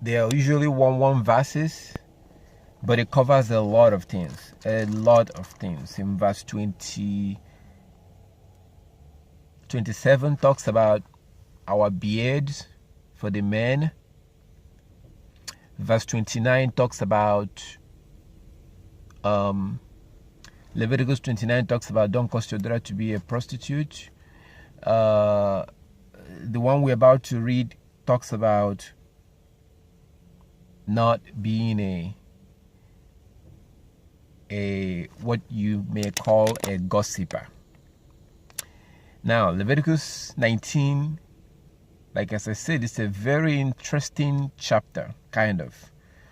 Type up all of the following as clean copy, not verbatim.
They are usually one verses, but it covers a lot of things. A lot of things. In verse 27 talks about our beards for the men. Verse 29 talks about Leviticus 29 talks about don't cause your daughter to be a prostitute. The one we're about to read talks about not being a what you may call a gossiper. Now, Leviticus 19, like as I said, it's a very interesting chapter, kind of,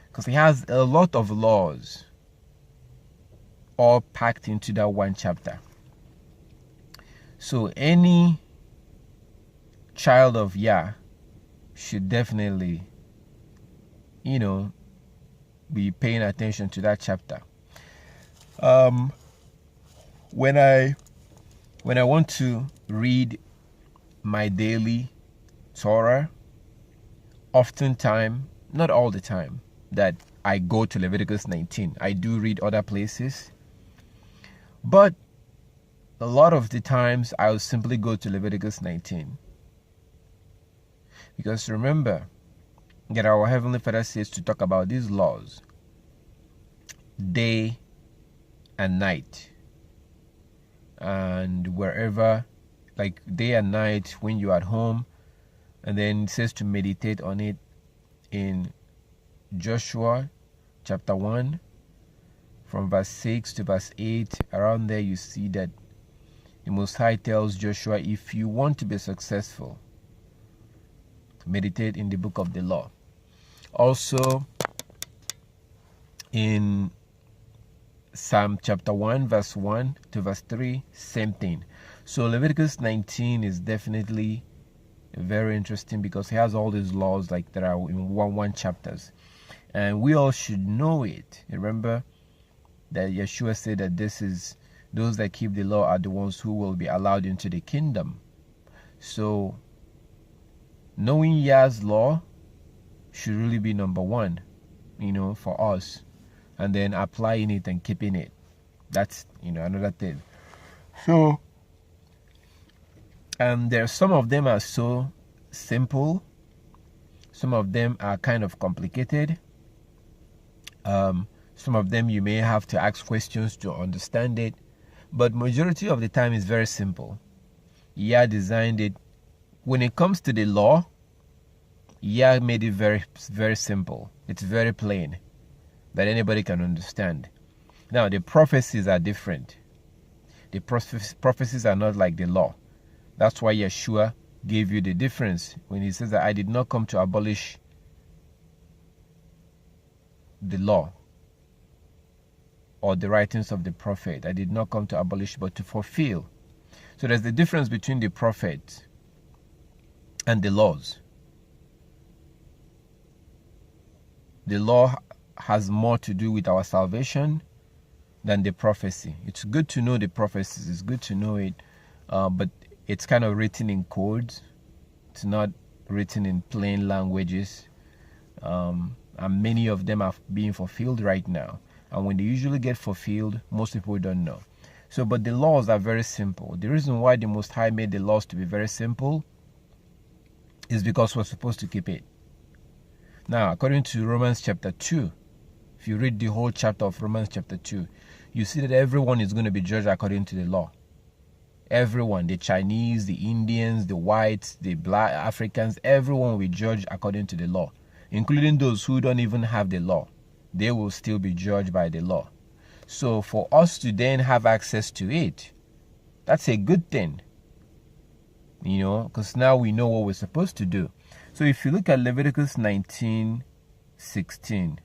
because it has a lot of laws all packed into that one chapter. So any child of Yah should definitely, be paying attention to that chapter. When I want to read my daily Torah, oftentimes, not all the time, that I go to Leviticus 19. I do read other places, but a lot of the times I'll simply go to Leviticus 19. Because remember that our Heavenly Father says to talk about these laws day and night. And wherever, like day and night when you're at home, and then it says to meditate on it in Joshua chapter 1 from verse 6 to verse 8. Around there you see that the Most High tells Joshua, if you want to be successful, meditate in the book of the law. Also in Psalm chapter 1 verse 1 to verse 3, same thing. So Leviticus 19 is definitely very interesting because it has all these laws like there are in one chapters, and we all should know it. Remember that Yeshua said that this is those that keep the law are the ones who will be allowed into the kingdom. So knowing Yah's law should really be number one, for us, and then applying it and keeping it. That's another thing. So there some of them are so simple, some of them are kind of complicated, some of them you may have to ask questions to understand it, but majority of the time is very simple. Yah designed it. When it comes to the law, Yah made it very, very simple. It's very plain that anybody can understand. Now, the prophecies are different. The prophecies are not like the law. That's why Yeshua gave you the difference when he says that I did not come to abolish the law or the writings of the prophet. I did not come to abolish but to fulfill. So there's the difference between the prophets and the laws. The law has more to do with our salvation than the prophecy. It's good to know the prophecies. It's good to know it, but it's kind of written in codes. It's not written in plain languages, and many of them are being fulfilled right now. And when they usually get fulfilled, most people don't know. So, but the laws are very simple. The reason why the Most High made the laws to be very simple is because we're supposed to keep it. Now, according to Romans chapter 2, if you read the whole chapter of Romans chapter 2, you see that everyone is going to be judged according to the law. Everyone, the Chinese, the Indians, the whites, the black Africans, everyone will be judged according to the law, including those who don't even have the law. They will still be judged by the law. So for us to then have access to it, that's a good thing, because now we know what we're supposed to do. So if you look at Leviticus 19:16,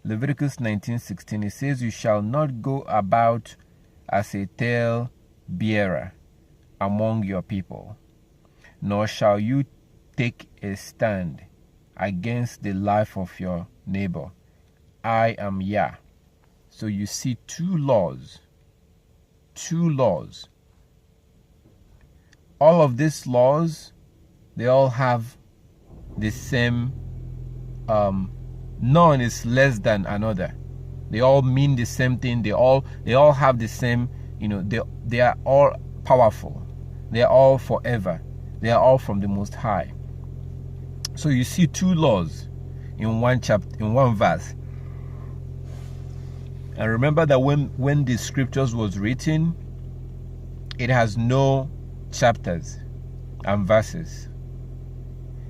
Leviticus 19:16, it says, you shall not go about as a tale bearer among your people, nor shall you take a stand against the life of your neighbor. I am Yah. So you see two laws. All of these laws, they all have the same none is less than another. They all mean the same thing. They all have the same, they are all powerful. They are all forever. They are all from the Most High. So you see two laws in one chapter, in one verse. And remember that when the scriptures was written, it has no chapters and verses.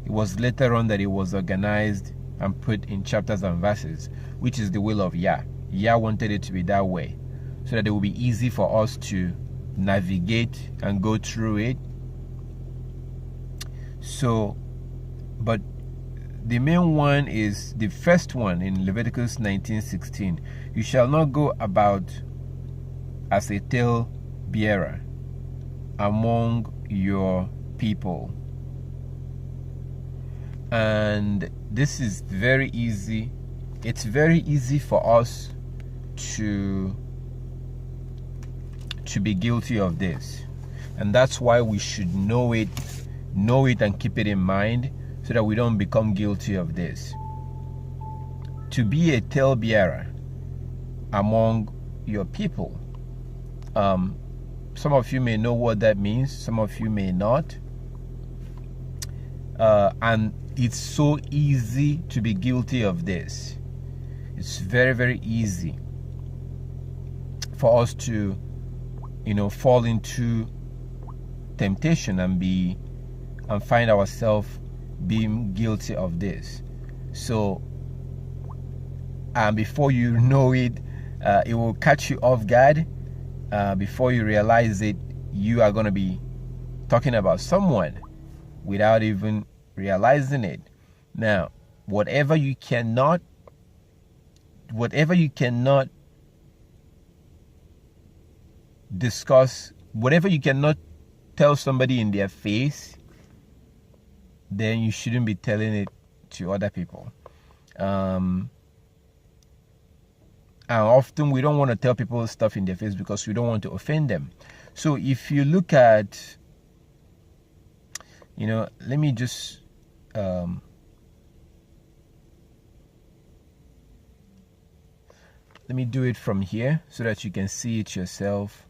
It was later on that it was organized and put in chapters and verses, which is the will of Yah. Yah wanted it to be that way, so that it will be easy for us to navigate and go through it. So, but the main one is the first one in Leviticus 19:16. You shall not go about as a tale bearer among your people. And this is very easy. It's very easy for us to be guilty of this. And that's why we should know it and keep it in mind, so that we don't become guilty of this. To be a talebearer among your people. Some of you may know what that means, some of you may not. And it's so easy to be guilty of this. It's very, very easy for us to, fall into temptation and find ourselves being guilty of this. So, and before you know it, it will catch you off guard. Before you realize it, you are going to be talking about someone without even realizing it. Now, whatever you cannot discuss, whatever you cannot tell somebody in their face, then you shouldn't be telling it to other people. And often we don't want to tell people stuff in their face because we don't want to offend them. So if you look at, let me just let me do it from here so that you can see it yourself.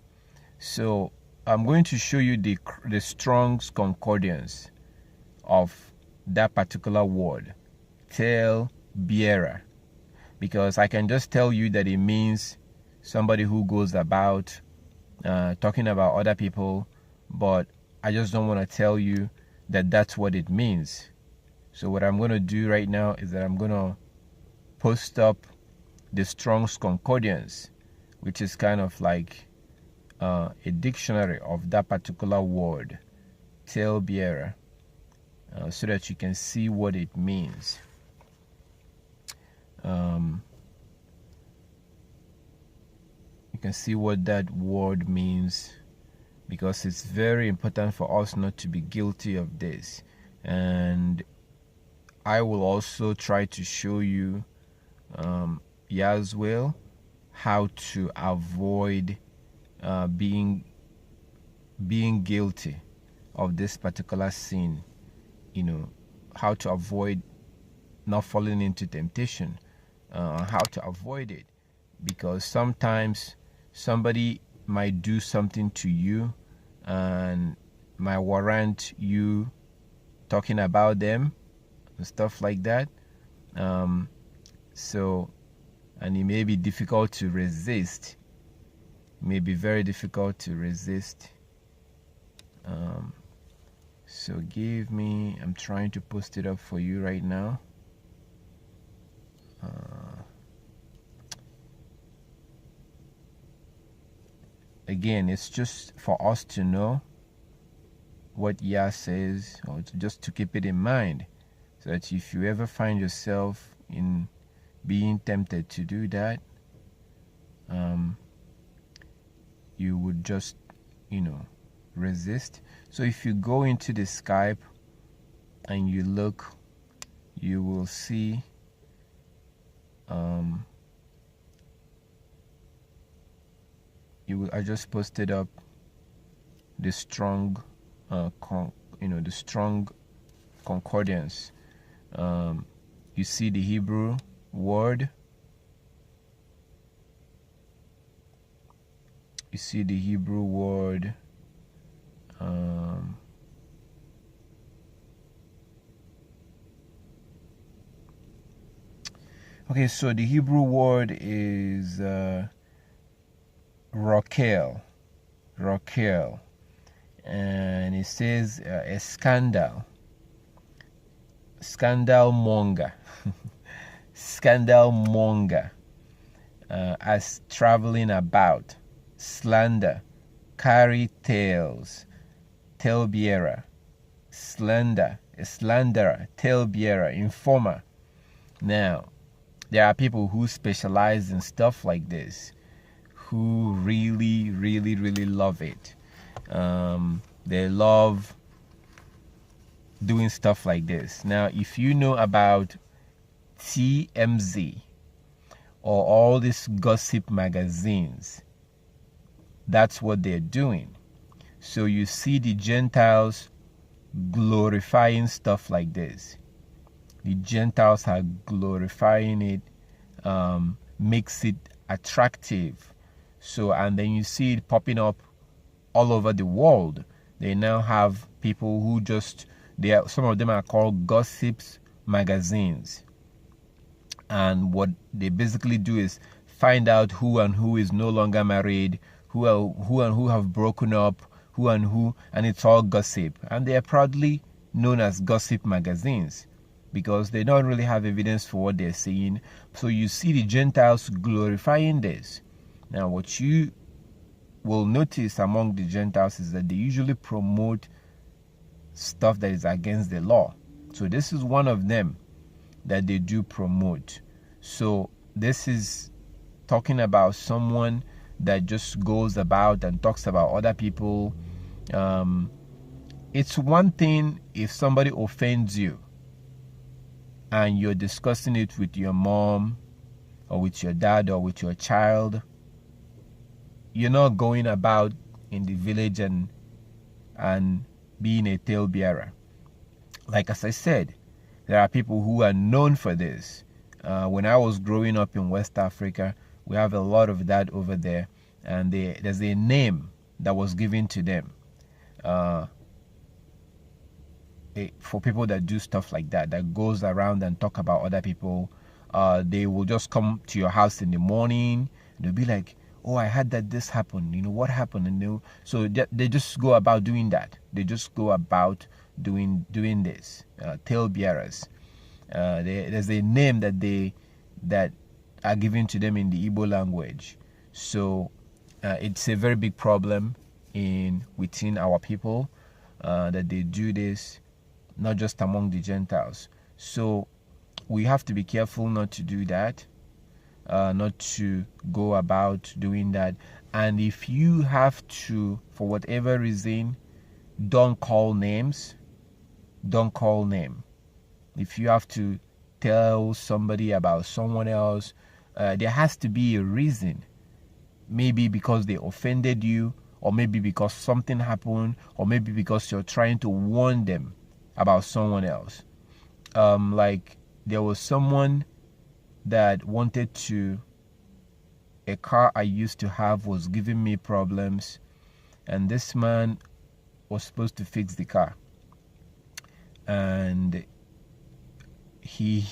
So I'm going to show you the Strong's Concordance of that particular word, tale bearer, because I can just tell you that it means somebody who goes about talking about other people, but I just don't want to tell you that that's what it means. So what I'm going to do right now is that I'm going to post up the Strong's Concordance, which is kind of like a dictionary of that particular word, tale bearer, so that you can see what it means. You can see what that word means, because it's very important for us not to be guilty of this. And I will also try to show you as well how to avoid being guilty of this particular sin. How to avoid not falling into temptation, how to avoid it, because sometimes somebody might do something to you and might warrant you talking about them and stuff like that. So, and it may be difficult to resist. It may be very difficult to resist. So give me, I'm trying to post it up for you right now. Again, it's just for us to know what Yah says, or just to keep it in mind, so that if you ever find yourself in being tempted to do that, you would just, resist. So if you go into the Skype and you look, you will see I just posted up the strong the Strong Concordance. you see the Hebrew word. You see the Hebrew word. Okay, so the Hebrew word is rokel, and it says a scandal monger, scandal monger, as traveling about, slander, carry tales, talebearer, slander, a slanderer, talebearer, informer. Now, there are people who specialize in stuff like this, who really, really, really love it. They love doing stuff like this. Now, if you know about TMZ or all these gossip magazines, that's what they're doing. So you see the Gentiles glorifying stuff like this. The Gentiles are glorifying it, makes it attractive. So, and then you see it popping up all over the world. They now have people who just, some of them are called gossips magazines. And what they basically do is find out who and who is no longer married, who and who have broken up, who, and it's all gossip. And they are proudly known as gossip magazines, because they don't really have evidence for what they're saying. So you see the Gentiles glorifying this. Now, what you will notice among the Gentiles is that they usually promote stuff that is against the law. So this is one of them that they do promote. So this is talking about someone that just goes about and talks about other people. It's one thing if somebody offends you and you're discussing it with your mom or with your dad or with your child. You're not going about in the village and being a talebearer. Like as I said, there are people who are known for this. When I was growing up in West Africa, we have a lot of that over there, and there's a name that was given to them. For people that do stuff like that goes around and talk about other people. They will just come to your house in the morning. They'll be like, oh, I heard that this happened. You know, what happened? And so they just go about doing that. They just go about doing this. Talebearers. There's a name that are given to them in the Igbo language. So it's a very big problem within our people that they do this, not just among the Gentiles. So we have to be careful not to do that, not to go about doing that. And if you have to, for whatever reason, don't call names. Don't call name. If you have to tell somebody about someone else, there has to be a reason. Maybe because they offended you, or maybe because something happened, or maybe because you're trying to warn them about someone else. Like there was someone that wanted a car I used to have was giving me problems, and this man was supposed to fix the car, and he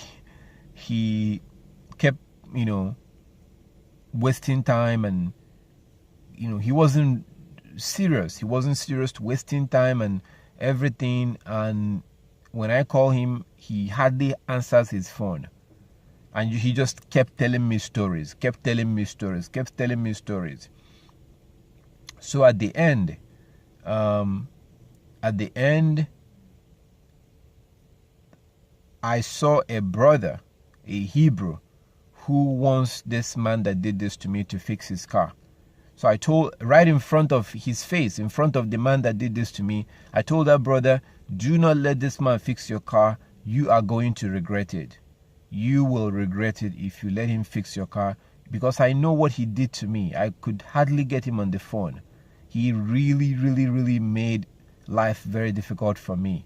kept wasting time, and he wasn't serious wasting time and everything. And when I call him, he hardly answers his phone, and he just kept telling me stories. So at the end, I saw a brother, a Hebrew, who wants this man that did this to me to fix his car. So I told, right in front of his face, in front of the man that did this to me, I told that brother, do not let this man fix your car. You are going to regret it. You will regret it if you let him fix your car, because I know what he did to me. I could hardly get him on the phone. He really, really, really made life very difficult for me.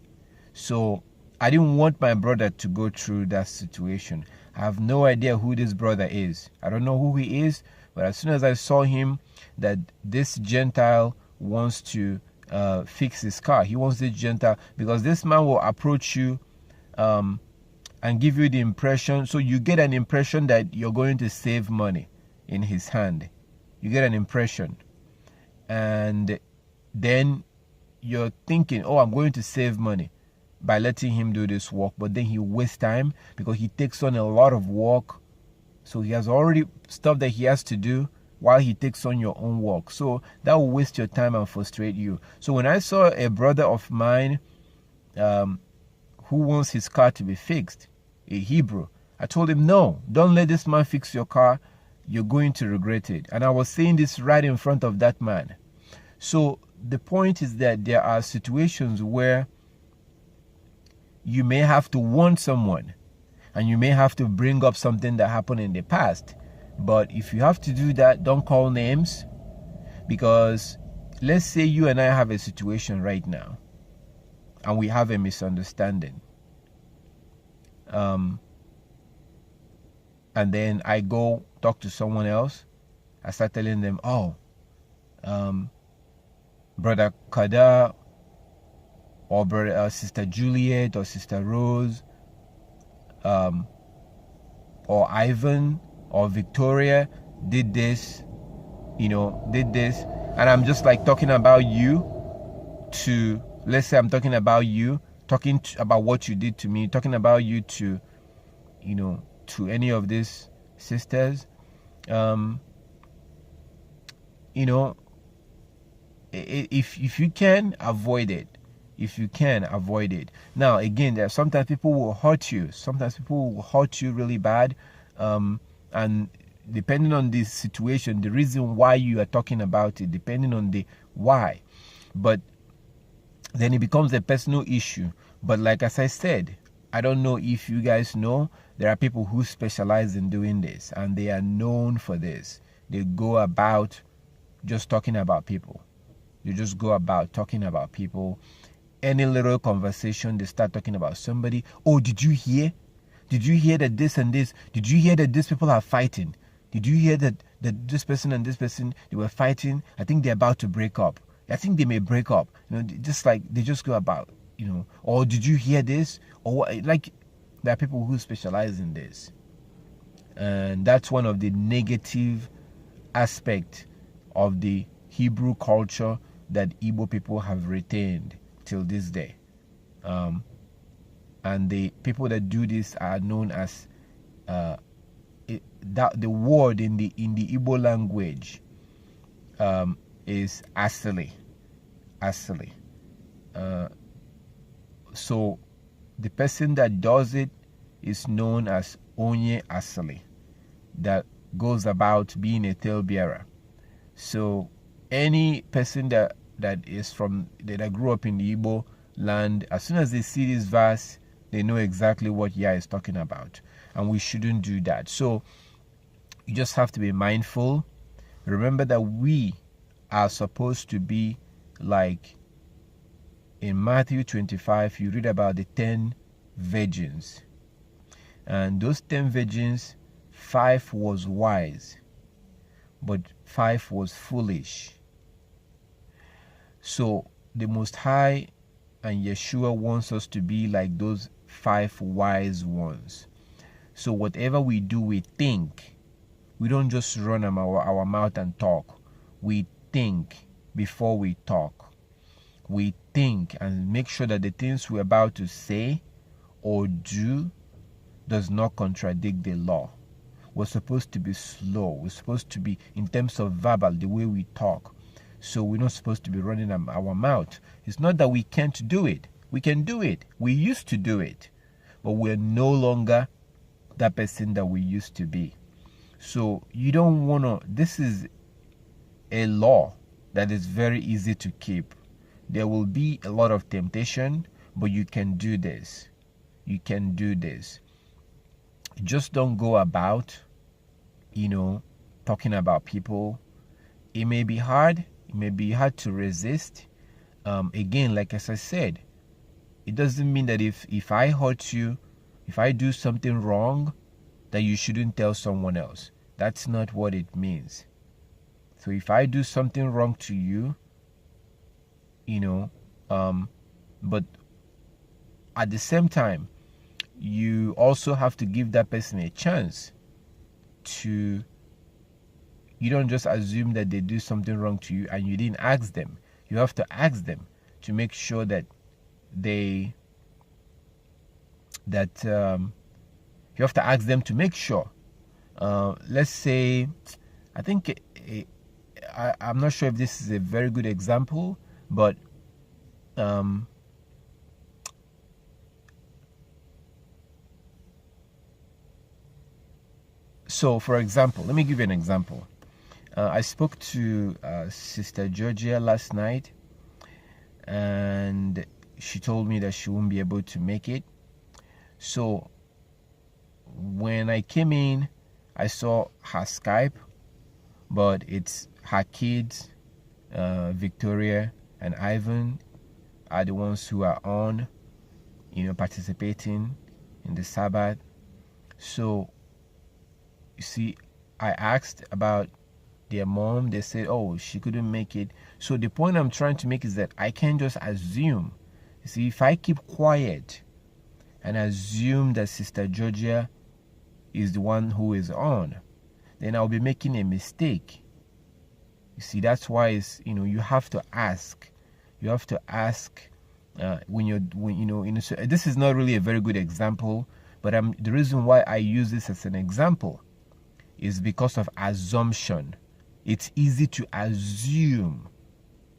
So I didn't want my brother to go through that situation. I have no idea who this brother is. I don't know who he is, but as soon as I saw him, that this Gentile wants to fix his car. He wants this Gentile, because this man will approach you and give you the impression, so you get an impression that you're going to save money in his hand. You get an impression. And then you're thinking, oh, I'm going to save money by letting him do this work. But then he wastes time because he takes on a lot of work. So he has already stuff that he has to do while he takes on your own work. So that will waste your time and frustrate you. So when I saw a brother of mine who wants his car to be fixed, a Hebrew, I told him, no, don't let this man fix your car. You're going to regret it. And I was saying this right in front of that man. So the point is that there are situations where you may have to warn someone, and you may have to bring up something that happened in the past. But if you have to do that, don't call names, because let's say you and I have a situation right now and we have a misunderstanding. And then I go talk to someone else. I start telling them, oh, Brother Kada, or brother, Sister Juliet, or Sister Rose, or Ivan, or Victoria did this, did this. And I'm just like talking about you to, let's say I'm talking about you, about what you did to me, talking about you to, to any of these sisters. If you can avoid it, Now again, there sometimes people will hurt you. Sometimes people will hurt you really bad, and depending on the situation, the reason why you are talking about it, depending on the why, but then it becomes a personal issue. But like as I said, I don't know if you guys know, there are people who specialize in doing this, and they are known for this. They go about just talking about people. You just go about talking about people. Any little conversation, they start talking about somebody. Oh, did you hear? Did you hear that this and this? Did you hear that these people are fighting? Did you hear that this person and this person, they were fighting? I think they're about to break up. I think they may break up. Just like they just go about, Or did you hear this? Or like, there are people who specialize in this. And that's one of the negative aspects of the Hebrew culture that Igbo people have retained till this day. And the people that do this are known as the word in the Igbo language is asili. So the person that does it is known as onye asili, that goes about being a talebearer. So any person that grew up in the Igbo land, as soon as they see this verse, they know exactly what Yah is talking about. And we shouldn't do that. So you just have to be mindful. Remember that we are supposed to be like in Matthew 25, you read about the 10 virgins. And those 10 virgins, 5 was wise, but 5 was foolish. So the Most High and Yeshua wants us to be like those 5 wise ones. So whatever we do, we think. We don't just run our mouth and talk. We think before we talk. We think and make sure that the things we're about to say or do does not contradict the law. We're supposed to be slow. We're supposed to be, in terms of verbal, the way we talk. So we're not supposed to be running our mouth. It's not that we can't do it. We can do it. We used to do it. But we're no longer that person that we used to be. So you don't want to, this is a law that is very easy to keep. There will be a lot of temptation, but you can do this. You can do this. Just don't go about, talking about people. It may be hard. It may be hard to resist. Again, like as I said, it doesn't mean that if I hurt you, if I do something wrong, that you shouldn't tell someone else. That's not what it means. So if I do something wrong to you, but at the same time, you also have to give that person a chance to, you don't just assume that they do something wrong to you and you didn't ask them. You have to ask them to make sure that you have to ask them to make sure. Let's say, I think, I'm not sure if this is a very good example, but so for example, let me give you an example. I spoke to Sister Georgia last night, and she told me that she won't be able to make it. So when I came in, I saw her Skype, but it's her kids, Victoria and Ivan, are the ones who are on, participating in the Sabbath. So, you see, I asked about their mom. They said, oh, she couldn't make it. So the point I'm trying to make is that I can't just assume. You see, if I keep quiet and assume that Sister Georgia is the one who is on, then I'll be making a mistake. You see, that's why you have to ask. You have to ask so this is not really a very good example, but the reason why I use this as an example is because of assumption. It's easy to assume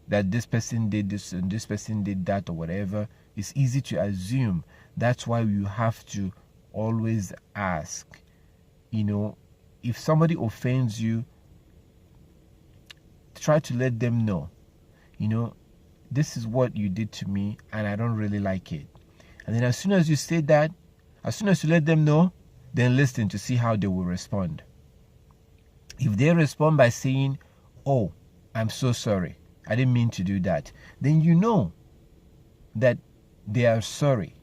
that this person did this and this person did that or whatever. It's easy to assume. That's why you have to always ask. If somebody offends you, try to let them know, this is what you did to me and I don't really like it. And then as soon as you say that, as soon as you let them know, then listen to see how they will respond. If they respond by saying, oh, I'm so sorry, I didn't mean to do that, then you know that they are sorry.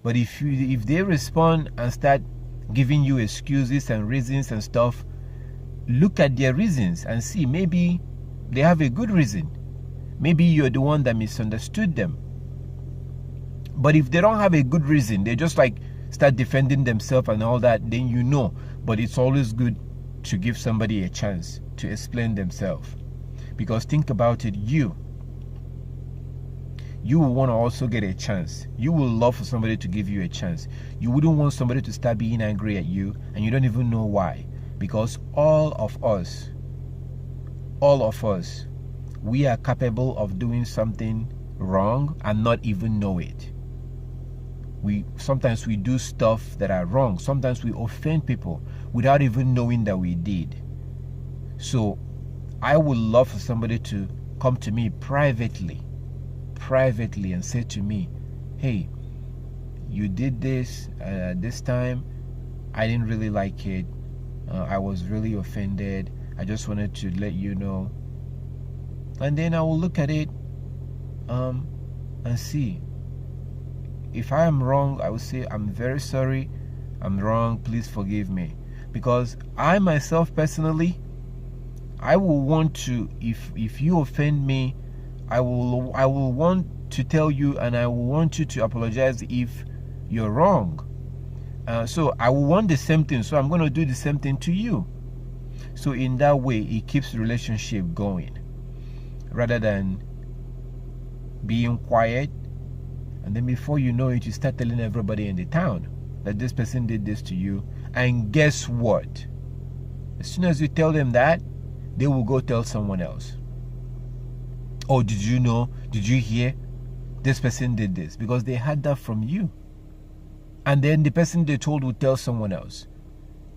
But if they respond and start giving you excuses and reasons and stuff, look at their reasons and see, maybe they have a good reason. Maybe you're the one that misunderstood them. But if they don't have a good reason, they just start defending themselves and all that, then you know. But it's always good to give somebody a chance to explain themselves. Because think about it, you will want to also get a chance. You will love for somebody to give you a chance. You wouldn't want somebody to start being angry at you and you don't even know why. Because all of us, we are capable of doing something wrong and not even know it. Sometimes we do stuff that are wrong. Sometimes we offend people without even knowing that we did. So I would love for somebody to come to me privately and say to me, hey, you did this this time. I didn't really like it. I was really offended. I just wanted to let you know. And then I will look at it and see. If I am wrong, I will say, I'm very sorry. I'm wrong. Please forgive me. Because I myself personally, I will want to, if you offend me, I will want to tell you and I will want you to apologize if you're wrong. So I will want the same thing. So I'm going to do the same thing to you. So in that way, it keeps the relationship going. Rather than being quiet, and then before you know it, you start telling everybody in the town that this person did this to you. And guess what? As soon as you tell them that, they will go tell someone else. Oh, did you know? Did you hear? This person did this. Because they had that from you. And then the person they told will tell someone else.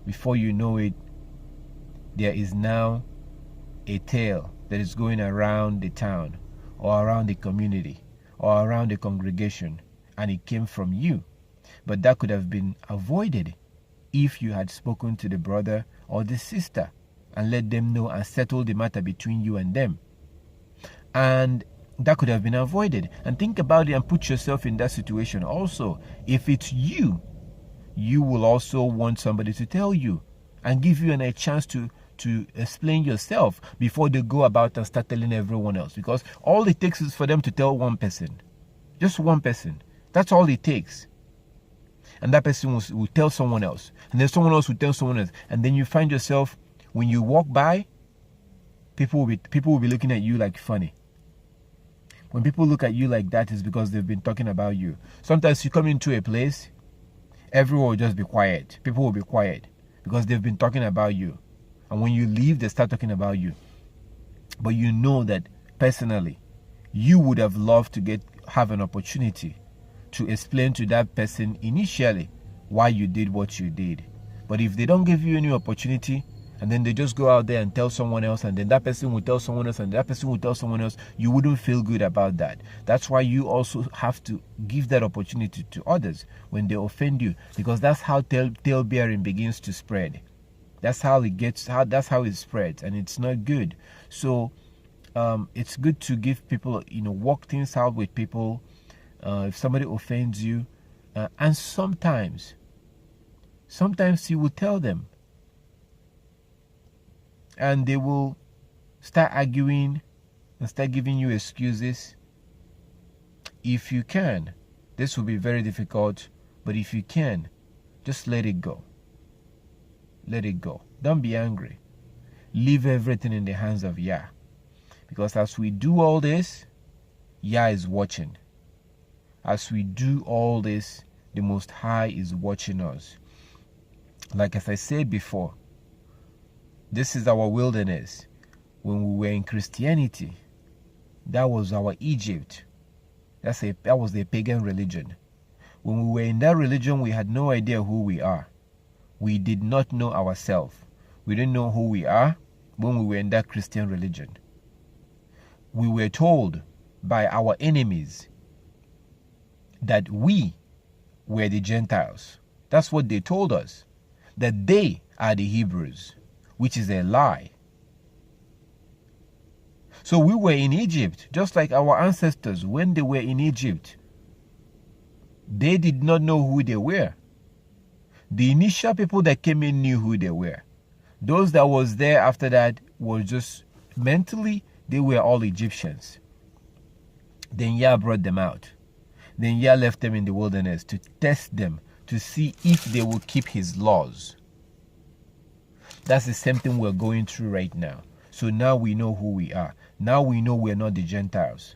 Before you know it, there is now a tale that is going around the town or around the community or around the congregation, and it came from you. But that could have been avoided if you had spoken to the brother or the sister and let them know and settle the matter between you and them. And that could have been avoided. And think about it and put yourself in that situation also. If it's you, you will also want somebody to tell you and give you a chance to explain yourself before they go about and start telling everyone else. Because all it takes is for them to tell one person. Just one person. That's all it takes. And that person will tell someone else. And then someone else will tell someone else. And then you find yourself, when you walk by, people will be looking at you like funny. When people look at you like that, it's because they've been talking about you. Sometimes you come into a place, everyone will just be quiet. People will be quiet because they've been talking about you. And when you leave, they start talking about you. But you know that personally, you would have loved to have an opportunity to explain to that person initially why you did what you did. But if they don't give you any opportunity, and then they just go out there and tell someone else, and then that person will tell someone else, and that person will tell someone else, you wouldn't feel good about that. That's why you also have to give that opportunity to others when they offend you, because that's how talebearing begins to spread. That's how it spreads, and it's not good. So it's good to give people, work things out with people. If somebody offends you, and sometimes you will tell them, and they will start arguing and start giving you excuses. If you can, this will be very difficult, but if you can, just let it go. Let it go. Don't be angry. Leave everything in the hands of Yah. Because as we do all this, Yah is watching. As we do all this, the Most High is watching us. Like as I said before, this is our wilderness. When we were in Christianity, that was our Egypt. That was the pagan religion. When we were in that religion, we had no idea who we are. We did not know ourselves. We didn't know who we are when we were in that Christian religion. We were told by our enemies that we were the Gentiles. That's what they told us. That they are the Hebrews, which is a lie. So we were in Egypt, just like our ancestors when they were in Egypt. They did not know who they were. The initial people that came in knew who they were. Those that was there after that were just mentally, they were all Egyptians. Then Yah brought them out. Then Yah left them in the wilderness to test them, to see if they will keep his laws. That's the same thing we're going through right now. So now we know who we are. Now we know we're not the Gentiles.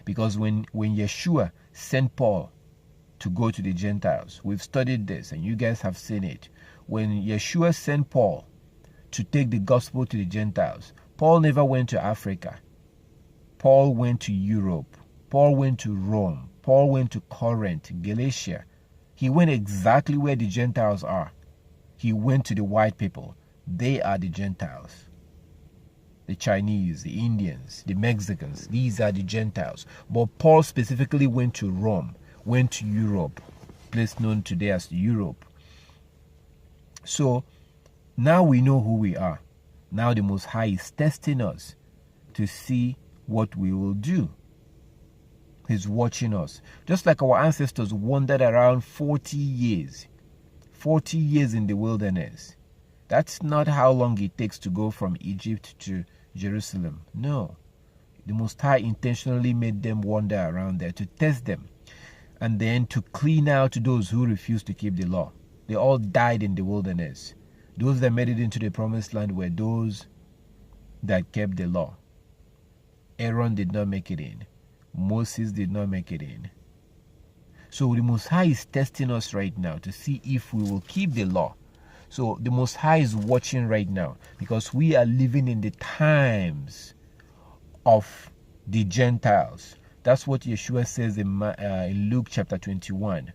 Because when Yeshua sent Paul to go to the Gentiles, we've studied this and you guys have seen it. When Yeshua sent Paul to take the gospel to the Gentiles, Paul never went to Africa. Paul went to Europe. Paul went to Rome. Paul went to Corinth, Galatia. He went exactly where the Gentiles are. He went to the white people. They are the Gentiles. The Chinese, the Indians, the Mexicans, these are the Gentiles. But Paul specifically went to Rome, went to Europe, place known today as Europe. So now we know who we are. Now the Most High is testing us to see what we will do. He's watching us. Just like our ancestors wandered around 40 years. 40 years in the wilderness. That's not how long it takes to go from Egypt to Jerusalem. No. The Most High intentionally made them wander around there to test them. And then to clean out those who refused to keep the law. They all died in the wilderness. Those that made it into the promised land were those that kept the law. Aaron did not make it in. Moses did not make it in. So the Most High is testing us right now to see if we will keep the law. So the Most High is watching right now because we are living in the times of the Gentiles. That's what Yeshua says in Luke chapter 21.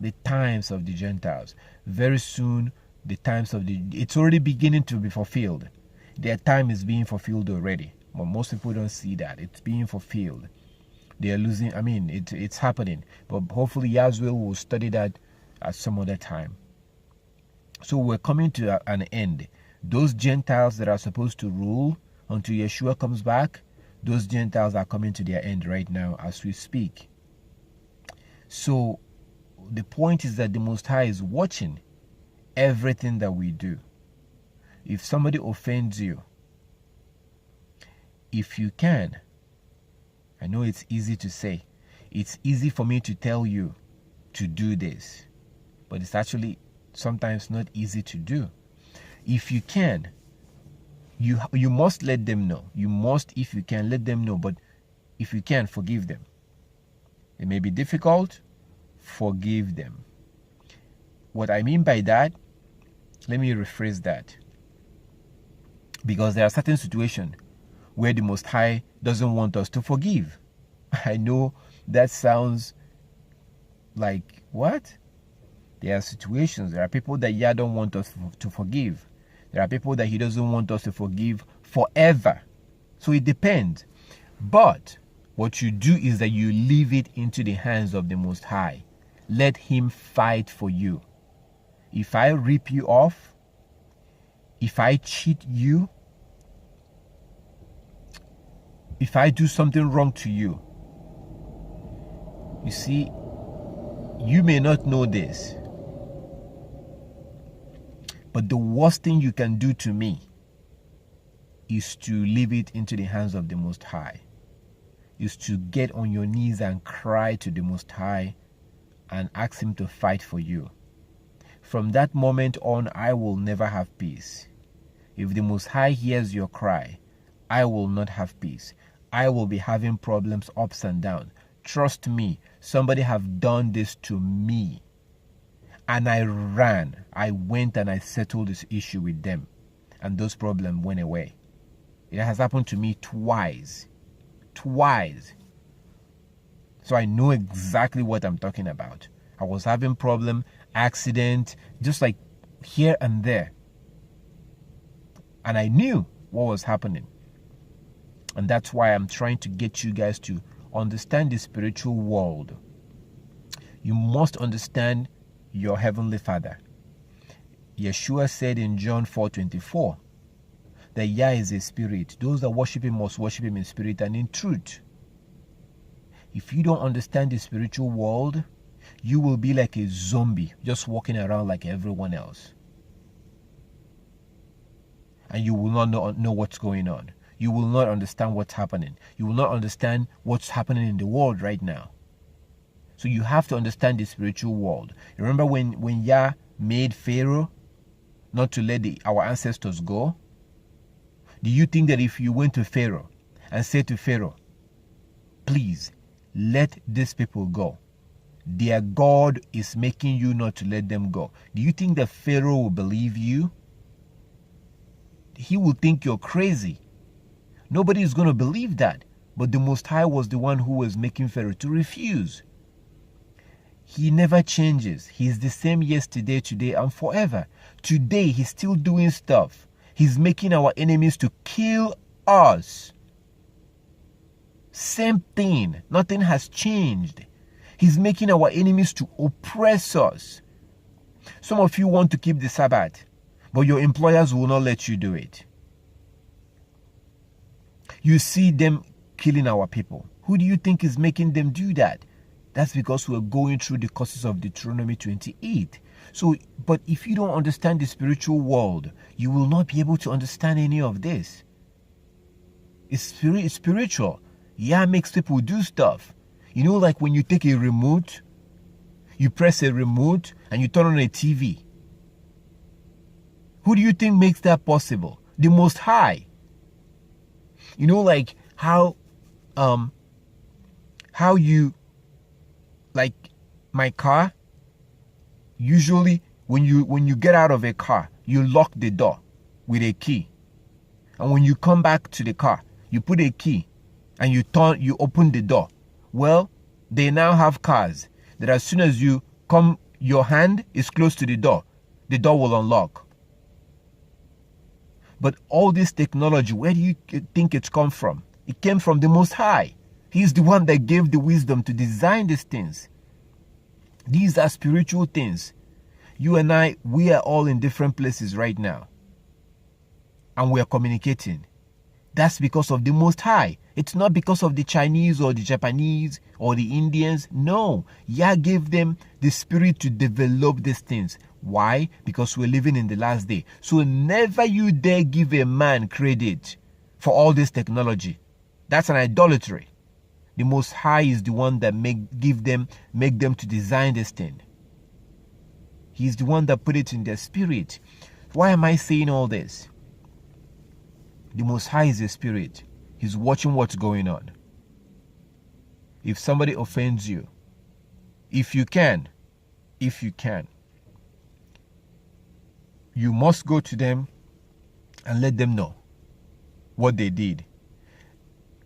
The times of the Gentiles. Very soon, the times of it's already beginning to be fulfilled. Their time is being fulfilled already. But most people don't see that. It's being fulfilled. They are losing, it's happening. But hopefully Yahweh will study that at some other time. So we're coming to an end. Those Gentiles that are supposed to rule until Yeshua comes back, Those Gentiles are coming to their end right now as we speak. So the point is that the Most High is watching everything that we do. If somebody offends you, if you can, I know it's easy to say, it's easy for me to tell you to do this, but it's actually sometimes not easy to do. If you can, you must let them know. You must, if you can, let them know. But if you can, forgive them. It may be difficult. Forgive them. What I mean by that, let me rephrase that. Because there are certain situations where the Most High doesn't want us to forgive. I know that sounds like, what? There are situations, there are people that Yah don't want us to forgive. There are people that He doesn't want us to forgive forever. So it depends. But what you do is that you leave it into the hands of the Most High. Let Him fight for you. If I rip you off, if I cheat you, if I do something wrong to you, you see, you may not know this, but the worst thing you can do to me is to leave it into the hands of the Most High. Is to get on your knees and cry to the Most High and ask Him to fight for you. From that moment on, I will never have peace. If the Most High hears your cry, I will not have peace. I will be having problems ups and down. Trust me, somebody have done this to me. And I ran. I went and I settled this issue with them. And those problems went away. It has happened to me twice. Twice. So I know exactly what I'm talking about. I was having problem, accident, just like here and there. And I knew what was happening. And that's why I'm trying to get you guys to understand the spiritual world. You must understand your Heavenly Father. Yeshua said in John 4:24 that Yah is a spirit. Those that worship Him must worship Him in spirit and in truth. If you don't understand the spiritual world, you will be like a zombie, just walking around like everyone else. And you will not know what's going on. You will not understand what's happening. You will not understand what's happening in the world right now. So you have to understand the spiritual world. Remember when Yah made Pharaoh not to let our ancestors go? Do you think that if you went to Pharaoh and said to Pharaoh, please, let these people go, their God is making you not to let them go, do you think that Pharaoh will believe you? He will think you're crazy. Nobody is going to believe that. But the Most High was the one who was making Pharaoh to refuse. He never changes. He's the same yesterday, today, and forever. Today, He's still doing stuff. He's making our enemies to kill us. Same thing. Nothing has changed. He's making our enemies to oppress us. Some of you want to keep the Sabbath, but your employers will not let you do it. You see them killing our people. Who do you think is making them do that? That's because we're going through the curses of Deuteronomy 28. So, but if you don't understand the spiritual world, you will not be able to understand any of this. It's spiritual. Yah makes people do stuff. You know, like when you take a remote, you press a remote and you turn on a TV. Who do you think makes that possible? The Most High. You know, like how you, like my car, usually when you get out of a car, you lock the door with a key. And when you come back to the car, you put a key and you open the door. Well, they now have cars that as soon as you come, your hand is close to the door will unlock. But all this technology, where do you think it's come from? It came from the Most High. He's the one that gave the wisdom to design these things. These are spiritual things. You and I, we are all in different places right now. And we are communicating. That's because of the Most High. It's not because of the Chinese or the Japanese or the Indians. No. Yah gave them the spirit to develop these things. Why? Because we're living in the last day. So never you dare give a man credit for all this technology. That's an idolatry. The Most High is the one that make them to design this thing. He's the one that put it in their spirit. Why am I saying all this? The Most High is a spirit. He's watching what's going on. If somebody offends you, if you can, you must go to them and let them know what they did.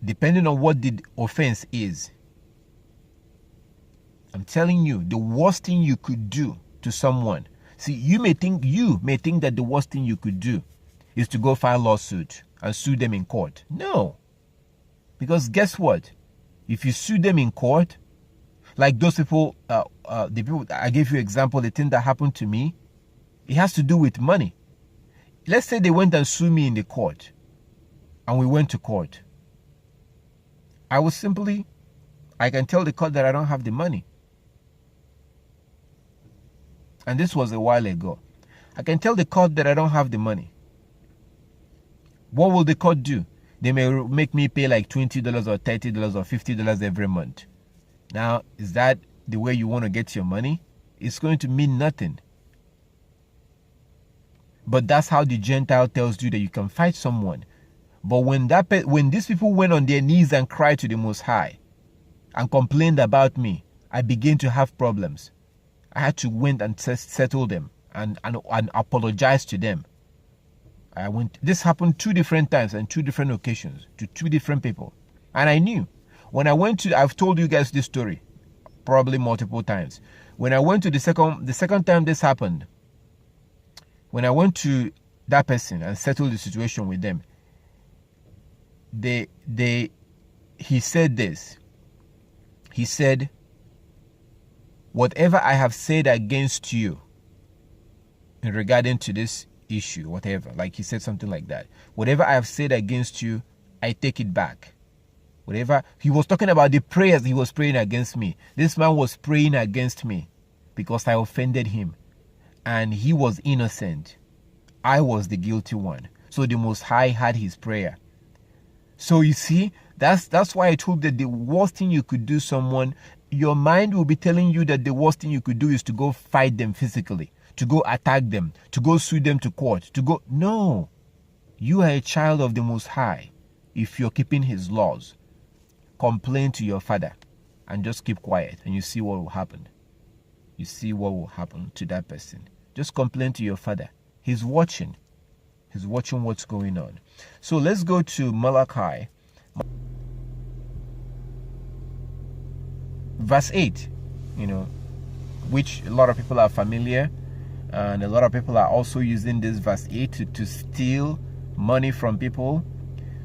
Depending on what the offense is, I'm telling you, the worst thing you could do to someone. See, you may think that the worst thing you could do is to go file a lawsuit and sue them in court. No. Because guess what? If you sue them in court, like those people, the people, I gave you an example, the thing that happened to me, it has to do with money. Let's say they went and sued me in the court, and we went to court. I can tell the court that I don't have the money. And this was a while ago. I can tell the court that I don't have the money. What will the court do? They may make me pay like $20 or $30 or $50 every month. Now, is that the way you want to get your money? It's going to mean nothing. But that's how the Gentile tells you that you can fight someone. But when these people went on their knees and cried to the Most High and complained about me, I began to have problems. I had to went and settle them and apologize to them. This happened 2 different times and 2 different occasions to 2 different people. And I knew. I've told you guys this story probably multiple times. When I went to the second time this happened, when I went to that person and settled the situation with them, he said this. He said, whatever I have said against you in regarding to this issue, whatever, like he said something like that. Whatever I have said against you, I take it back. Whatever, he was talking about the prayers he was praying against me. This man was praying against me because I offended him. And he was innocent. I was the guilty one. So the Most High had his prayer. So you see, that's why I told that the worst thing you could do someone, your mind will be telling you that the worst thing you could do is to go fight them physically, to go attack them, to go sue them to court, No. You are a child of the Most High. If you're keeping his laws, complain to your father and just keep quiet and you see what will happen. You see what will happen to that person. Just complain to your father. He's watching. He's watching what's going on. So let's go to Malachi. Verse 8, which a lot of people are familiar. And a lot of people are also using this verse 8 to steal money from people.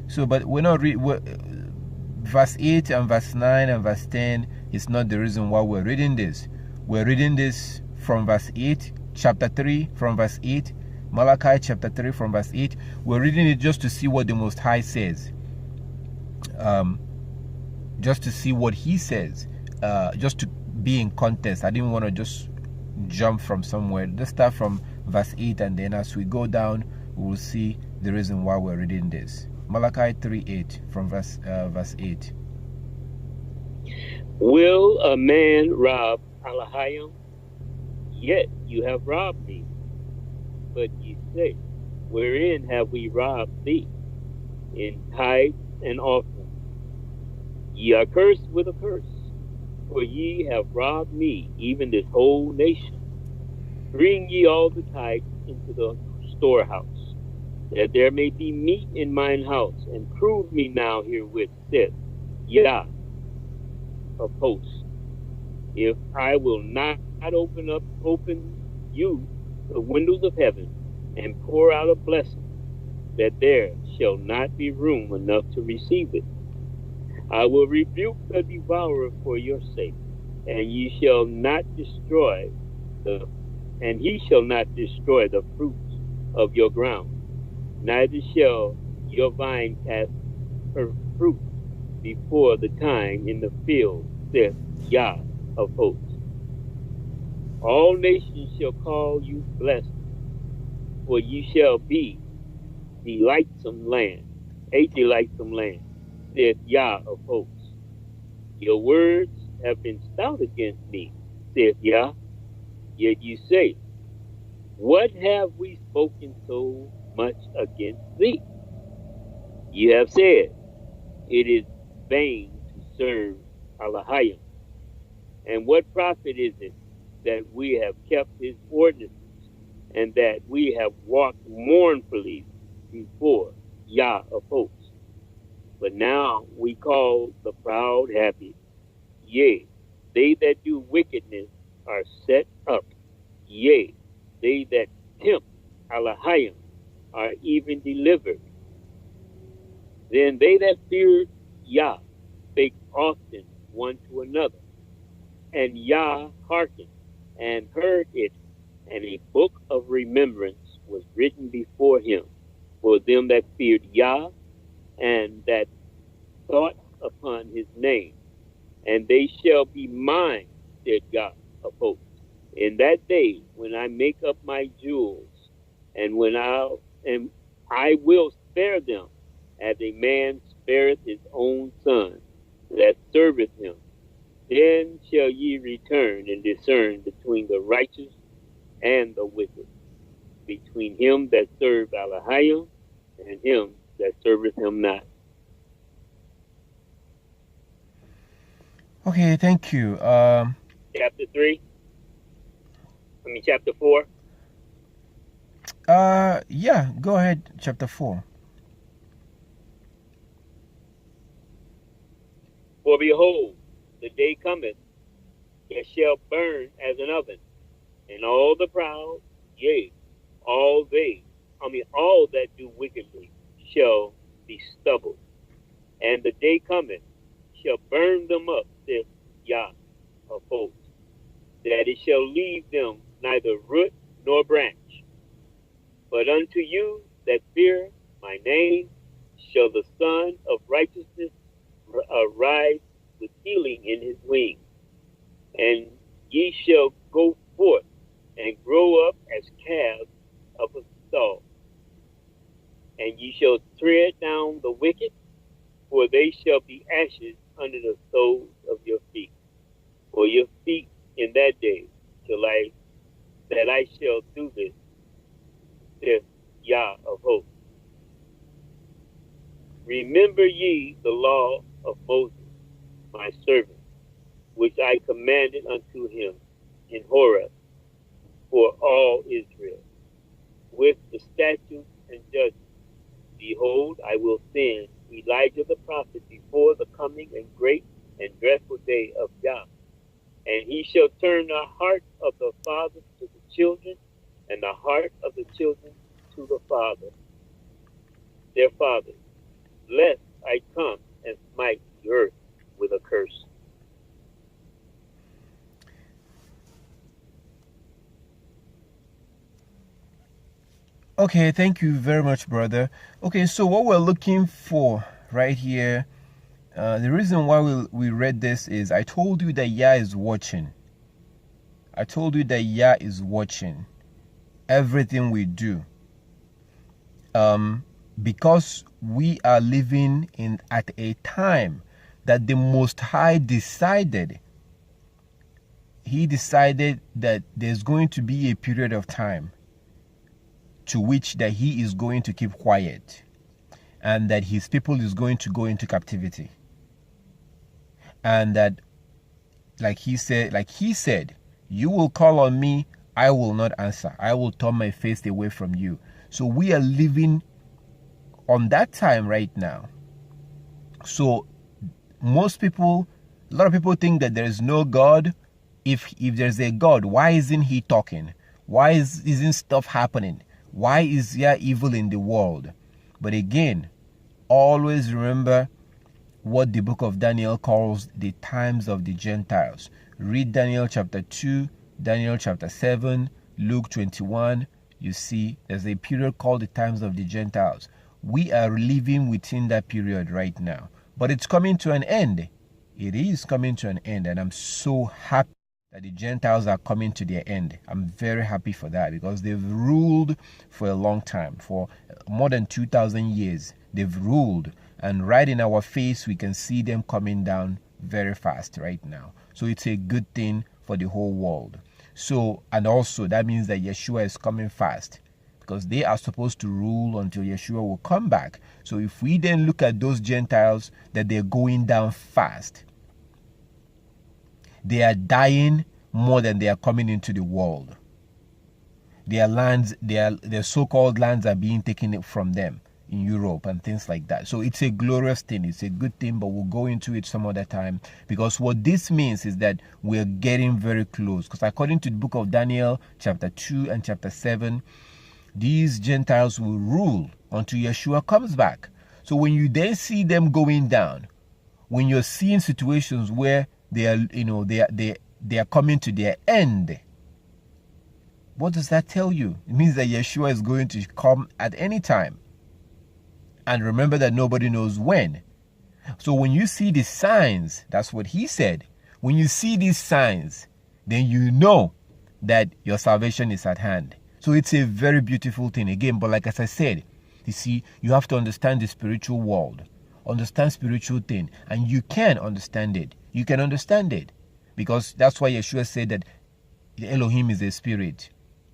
So, but we're not verse 8 and verse 9 and verse 10 is not the reason why we're reading this. We're reading this from verse 8, chapter 3 from verse 8, Malachi chapter 3 from verse 8. We're reading it just to see what the Most High says. Just to see what he says. Just to be in context. I didn't want to just jump from somewhere. Let's start from verse 8 and then as we go down, we will see the reason why we're reading this. Malachi 3:8 from verse 8. Will a man rob Elohim? Yet you have robbed me. But ye say, wherein have we robbed thee? In tithe and offering. Ye are cursed with a curse, for ye have robbed me, even this whole nation. Bring ye all the tithes into the storehouse, that there may be meat in mine house, and prove me now herewith, saith Yah of hosts, if I will not open you the windows of heaven, and pour out a blessing, that there shall not be room enough to receive it. I will rebuke the devourer for your sake, and he shall not destroy the fruits of your ground, neither shall your vine cast her fruit before the time in the field, saith Yah of hosts. All nations shall call you blessed, for you shall be delightsome land, a delightsome land, saith Yah of hosts. Your words have been stout against me, saith Yah, yet you say, what have we spoken so much against thee? You have said, it is vain to serve Elohim. And what profit is it that we have kept his ordinances, and that we have walked mournfully before Yah of hosts? But now we call the proud happy. Yea, they that do wickedness are set up. Yea, they that tempt Elohim are even delivered. Then they that feared Yah spake often one to another, and Yah hearkened and heard it, and a book of remembrance was written before him for them that feared Yah and that thought upon his name. And they shall be mine, said God of hosts, in that day when I make up my jewels, and I will spare them, as a man spareth his own son that serveth him. Then shall ye return and discern between the righteous and the wicked, between him that serveth Elohim and him that serveth him not. Okay, thank you. Chapter 3? Chapter 4? Yeah, go ahead, chapter 4. For behold, the day cometh that shall burn as an oven, and all the proud, yea, all that do wickedly shall be stubble. And the day cometh shall burn them up, saith Yah of hosts, that it shall leave them neither root nor branch. But unto you that fear my name shall the Son of Righteousness arise with healing in his wings. And ye shall go forth and grow up as calves of a stall. And ye shall tread down the wicked, for they shall be ashes under the soles of your feet. For your feet in that day that I shall do this, saith Yah of hosts. Remember ye the law of Moses, my servant, which I commanded unto him in Horeb for all Israel, with the statutes and judgments. Behold, I will send Elijah the prophet before the coming and great and dreadful day of Yah. And he shall turn the heart of the fathers to the children, and the heart of the children to their fathers, lest I come and smite the earth with a curse. Okay, thank you very much, brother. Okay, so what we're looking for right here, the reason why we read this is I told you that Yah is watching. I told you that Yah is watching everything we do. Because we are living at a time that the Most High decided. He decided that there's going to be a period of time to which that he is going to keep quiet, and that his people is going to go into captivity, and that like he said, you will call on me, I will not answer, I will turn my face away from you. So we are living on that time right now. So a lot of people think that there is no God. If there's a God, why isn't he talking? Why isn't stuff happening? Why is there evil in the world? But again, always remember what the book of Daniel calls the times of the Gentiles. Read Daniel chapter 2, Daniel chapter 7, Luke 21. You see, there's a period called the times of the Gentiles. We are living within that period right now. But it's coming to an end. It is coming to an end. And I'm so happy that the Gentiles are coming to their end. I'm very happy for that, because they've ruled for a long time. For more than 2,000 years, they've ruled. And right in our face, we can see them coming down very fast right now. So it's a good thing for the whole world. So, and also that means that Yeshua is coming fast, because they are supposed to rule until Yeshua will come back. So if we then look at those Gentiles, that they're going down fast, they are dying more than they are coming into the world. Their lands, their so-called lands are being taken from them in Europe and things like that. So it's a glorious thing. It's a good thing, but we'll go into it some other time, because what this means is that we're getting very close. Because according to the book of Daniel, chapter 2 and chapter 7, these Gentiles will rule until Yeshua comes back. So when you then see them going down, when you're seeing situations where they are coming to their end, what does that tell you? It means that Yeshua is going to come at any time. And remember that nobody knows when. So when you see the signs, that's what he said. When you see these signs, then you know that your salvation is at hand. So it's a very beautiful thing again. But like as I said, you see, you have to understand the spiritual world. Understand spiritual thing. And you can understand it. You can understand it. Because that's why Yeshua said that Elohim is a spirit.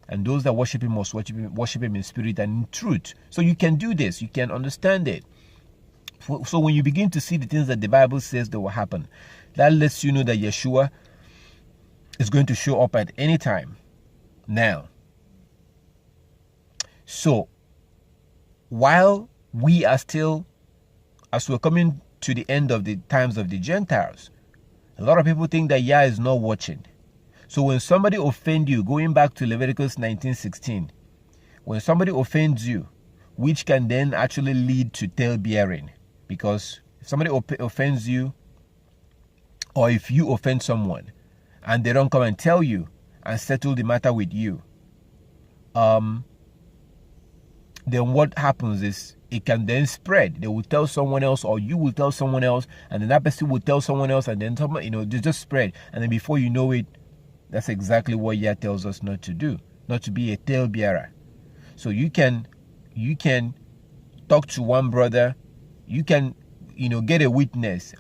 And those that worship him must worship him in spirit and in truth. So you can do this. You can understand it. So when you begin to see the things that the Bible says that will happen, that lets you know that Yeshua is going to show up at any time. Now, so while we are still, as we're coming to the end of the times of the Gentiles, a lot of people think that Yah is not watching. So when somebody offends you, going back to Leviticus 19:16, when somebody offends you, which can then actually lead to talebearing, because if somebody offends you, or if you offend someone, and they don't come and tell you and settle the matter with you, then what happens is it can then spread. They will tell someone else, or you will tell someone else, and then that person will tell someone else, and then someone, just spread. And then before you know it, that's exactly what Yah tells us not to do, not to be a talebearer. So you can talk to one brother, you can get a witness,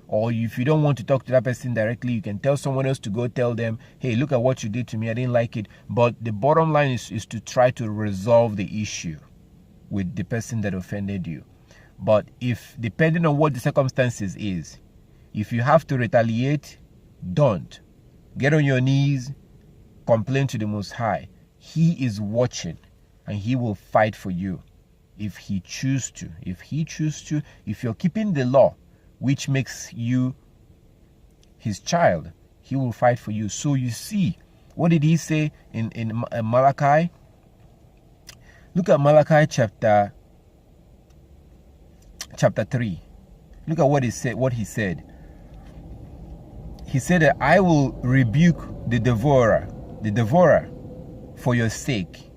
or if you don't want to talk to that person directly, you can tell someone else to go tell them, hey, look at what you did to me, I didn't like it. But the bottom line is to try to resolve the issue with the person that offended you. But if, depending on what the circumstances is, if you have to retaliate, don't. Get on your knees, complain to the Most High. He is watching, and he will fight for you if he chooses to. If you're keeping the law, which makes you his child, he will fight for you. So you see, what did he say in Malachi? Look at Malachi chapter 3. Look at what he said. He said that I will rebuke the devourer for your sake,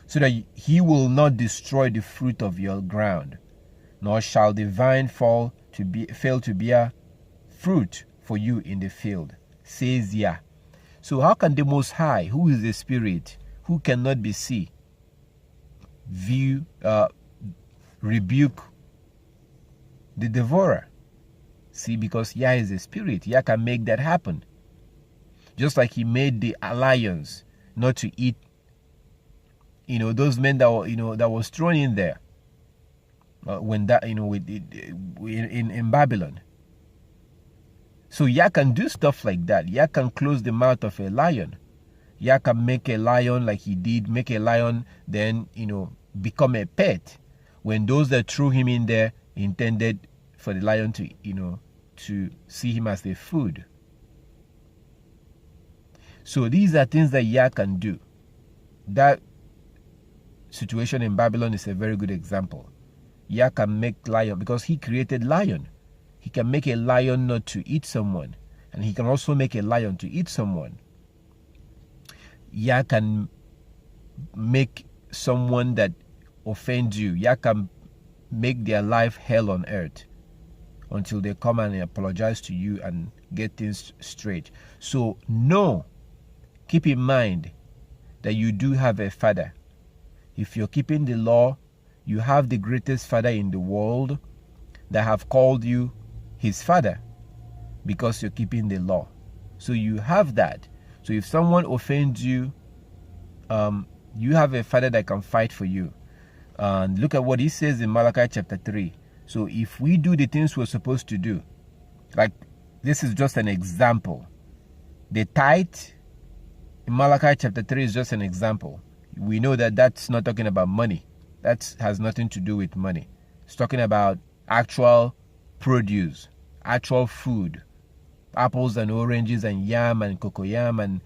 so that he will not destroy the fruit of your ground, nor shall the vine fail to bear fruit for you in the field, says Yah. So how can the Most High, who is the Spirit, who cannot be seen, rebuke the devourer? See, because Yah is a spirit, Yah can make that happen. Just like he made the lions not to eat, those men that were, that was thrown in there when that, in Babylon. So Yah can do stuff like that. Yah can close the mouth of a lion. Yah can make a lion, like he did, make a lion then, become a pet, when those that threw him in there intended for the lion to, to see him as their food. So these are things that Yah can do. That situation in Babylon is a very good example. Yah can make lion, because he created lion. He can make a lion not to eat someone, and he can also make a lion to eat someone. Yah can make someone that offend you, Yah can make their life hell on earth until they come and apologize to you and get things straight. So keep in mind that you do have a father. If you're keeping the law, you have the greatest father in the world that have called you his father because you're keeping the law. So you have that. So if someone offends you, you have a father that can fight for you. And look at what he says in Malachi chapter 3. So if we do the things we're supposed to do, like this is just an example. The tithe in Malachi chapter 3 is just an example. We know that that's not talking about money. That has nothing to do with money. It's talking about actual produce, actual food, apples and oranges and yam and cocoyam and,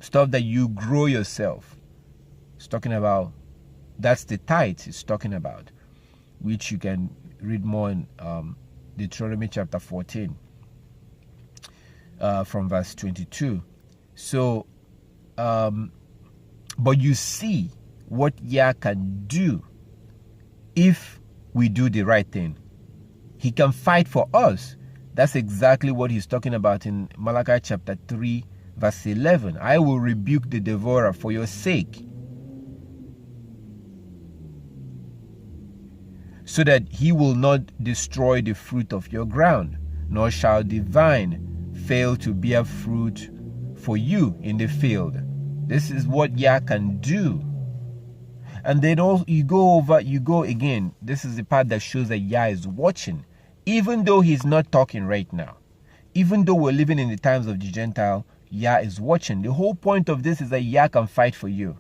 stuff that you grow yourself. It's talking about, that's the tithe it's talking about, which you can read more in Deuteronomy chapter 14 from verse 22. So, but you see what Yah can do if we do the right thing. He can fight for us. That's exactly what he's talking about in Malachi chapter 3 verse 11. I will rebuke the devourer for your sake, so that he will not destroy the fruit of your ground, nor shall the vine fail to bear fruit for you in the field. This is what Yah can do. And then also you go again. This is the part that shows that Yah is watching. Even though he's not talking right now, even though we're living in the times of the Gentile, Yah is watching. The whole point of this is that Yah can fight for you.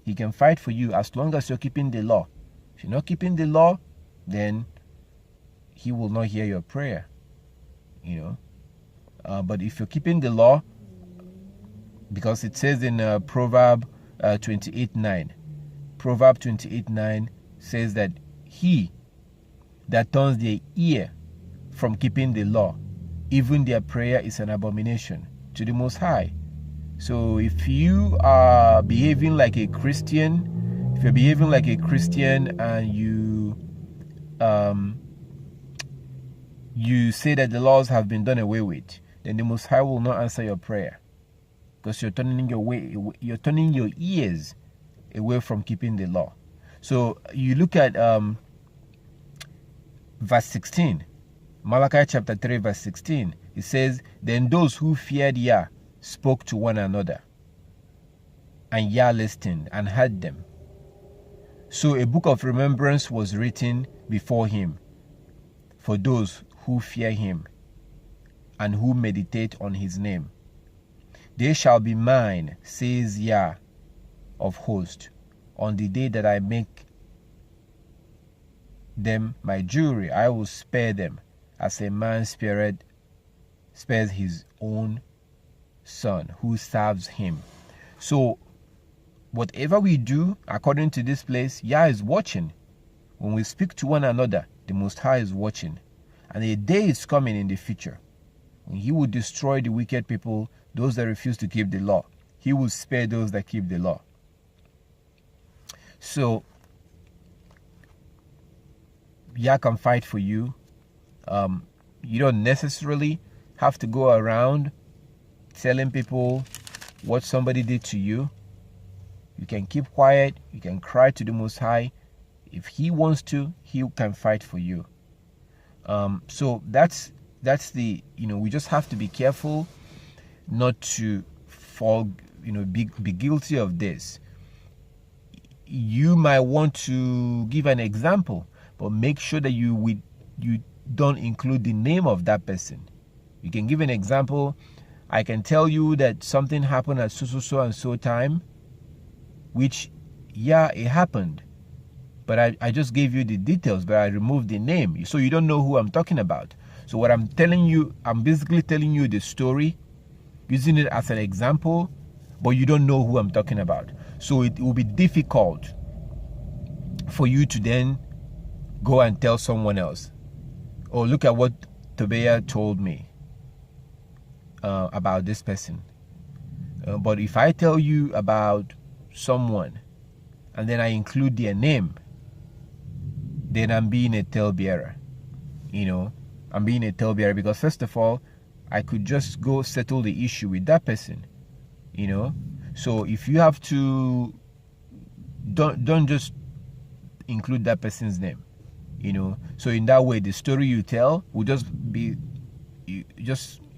He can fight for you as long as you're keeping the law. If you're not keeping the law, then he will not hear your prayer. But if you're keeping the law, because it says in Proverb 28:9, Proverb 28:9 says that he that turns their ear from keeping the law, even their prayer is an abomination to the Most High. So if you are behaving like a Christian, and you say that the laws have been done away with, then the Most High will not answer your prayer, because you're turning your ears away from keeping the law. So you look at verse 16, Malachi chapter 3 verse 16. It says, then those who feared Yah spoke to one another, and Yah listened and heard them. So a book of remembrance was written before him for those who fear him and who meditate on his name. They shall be mine, says Yah of hosts, on the day that I make them my jewelry. I will spare them as a man spares his own son who serves him. So whatever we do according to this place, Yah is watching. When we speak to one another, the Most High is watching. And a day is coming in the future when he will destroy the wicked people, those that refuse to keep the law. He will spare those that keep the law. So Yah can fight for you. You don't necessarily have to go around telling people what somebody did to you. You can keep quiet. You can cry to the Most High. If he wants to, he can fight for you. So that's the, we just have to be careful not to fall, be guilty of this. You might want to give an example, but make sure that you don't include the name of that person. You can give an example. I can tell you that something happened at so and so time, which, yeah, it happened. But I just gave you the details, but I removed the name. So you don't know who I'm talking about. So what I'm telling you, I'm basically telling you the story, using it as an example, but you don't know who I'm talking about. So it will be difficult for you to then go and tell someone else, oh, look at what Tobiah told me about this person. But if I tell you about someone and then I include their name, then I'm being a talebearer. I'm being a talebearer because, first of all, I could just go settle the issue with that person. So if you have to, don't just include that person's name. So in that way, the story you tell will just be, it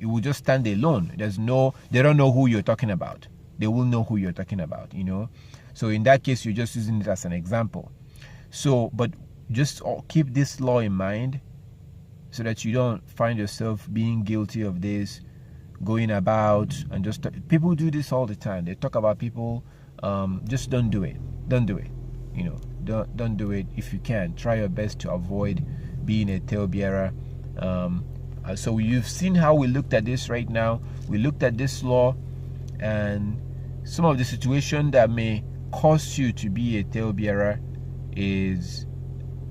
will just stand alone. They don't know who you're talking about. They will know who you're talking about. So in that case, you're just using it as an example. So, but just keep this law in mind, so that you don't find yourself being guilty of this, going about and just people do this all the time. They talk about people. Just don't do it. Don't do it. Don't do it. If you can, try your best to avoid being a talebearer. So you've seen how we looked at this right now. We looked at this law and some of the situation that may cause you to be a talebearer is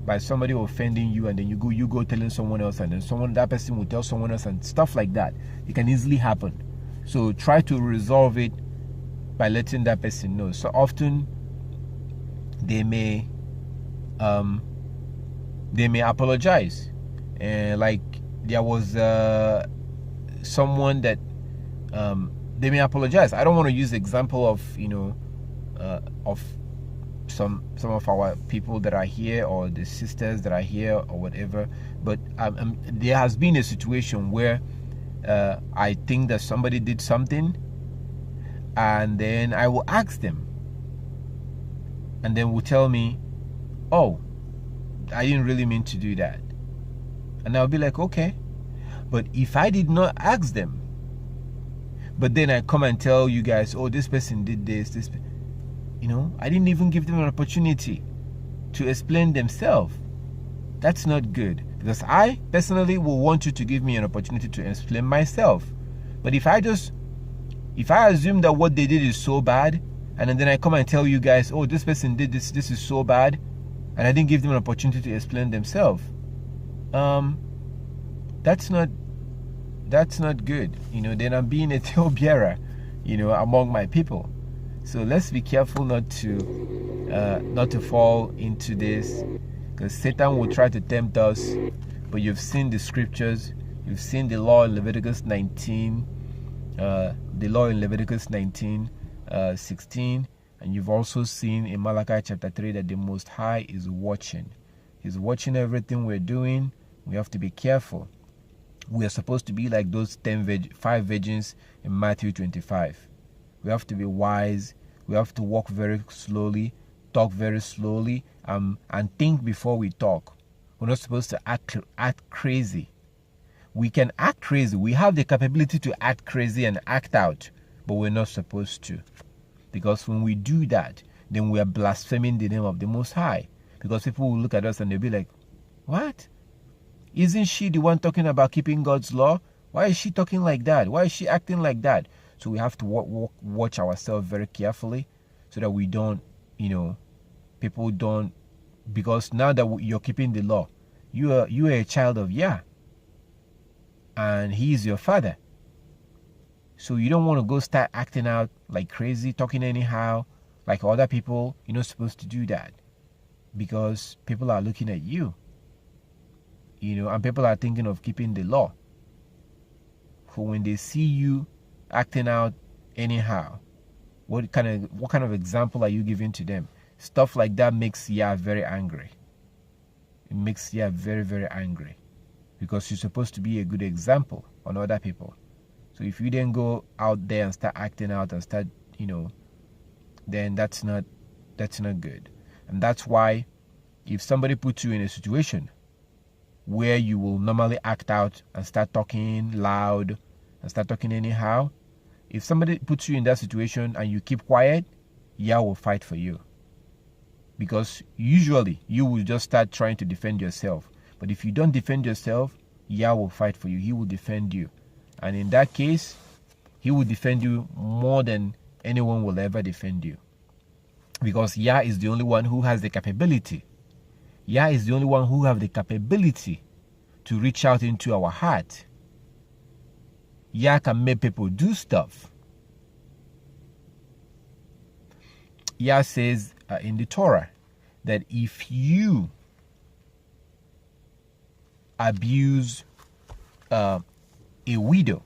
by somebody offending you, and then you go telling someone else, and then that person will tell someone else, and stuff like that. It can easily happen. So try to resolve it by letting that person know. So often they may apologize, and like there was someone that they may apologize. I don't want to use the example of of some of our people that are here, or the sisters that are here, or whatever, but there has been a situation where I think that somebody did something, and then I will ask them, and then will tell me, oh, I didn't really mean to do that. And I'll be like, okay. But if I did not ask them, but then I come and tell you guys, oh, this person did this, I didn't even give them an opportunity to explain themselves. That's not good, because I personally will want you to give me an opportunity to explain myself. But if I assume that what they did is so bad, and then I come and tell you guys, oh, this person did this is so bad, and I didn't give them an opportunity to explain themselves, that's not good. Then I'm being a talebearer, among my people. So let's be careful not to fall into this, because Satan will try to tempt us. But you've seen the scriptures, you've seen the law in Leviticus 19, 16, and you've also seen in Malachi chapter 3 that the Most High is watching. He's watching everything we're doing. We have to be careful. We are supposed to be like those 5 virgins in Matthew 25. We have to be wise. We have to walk very slowly, talk very slowly, and think before we talk. We're not supposed to act crazy. We can act crazy. We have the capability to act crazy and act out, but we're not supposed to. Because when we do that, then we are blaspheming the name of the Most High. Because people will look at us and they'll be like, what? Isn't she the one talking about keeping God's law? Why is she talking like that? Why is she acting like that? So we have to watch ourselves very carefully, so that we don't, people don't, because now that you're keeping the law, you are a child of Yah, and He is your Father. So you don't want to go start acting out like crazy, talking anyhow, like other people. You're not supposed to do that, because people are looking at you, and people are thinking of keeping the law. So when they see you acting out anyhow, what kind of example are you giving to them? Stuff like that makes Yah very angry. It makes Yah very, very angry, because you're supposed to be a good example on other people. So if you then go out there and start acting out and start, then that's not good. And that's why if somebody puts you in a situation where you will normally act out and start talking loud and start talking anyhow, if somebody puts you in that situation and you keep quiet, Yah will fight for you. Because usually you will just start trying to defend yourself. But if you don't defend yourself, Yah will fight for you. He will defend you. And in that case, He will defend you more than anyone will ever defend you. Because Yah is the only one who has the capability. Yah is the only one who has the capability to reach out into our heart. Yah can make people do stuff. Yah says, in the Torah, that if you abuse a widow,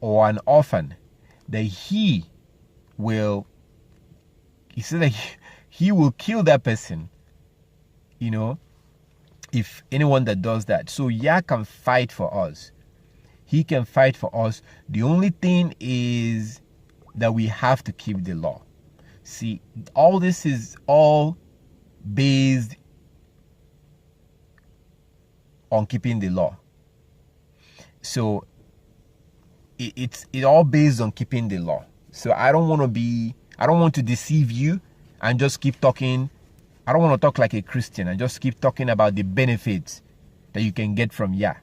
or an orphan, that he said that he will kill that person, if anyone that does that. So Yah can fight for us. He can fight for us. The only thing is that we have to keep the law. See, all this is all based on keeping the law. So it's all based on keeping the law. So I don't want to deceive you and just keep talking. I don't want to talk like a Christian and just keep talking about the benefits that you can get from Yah.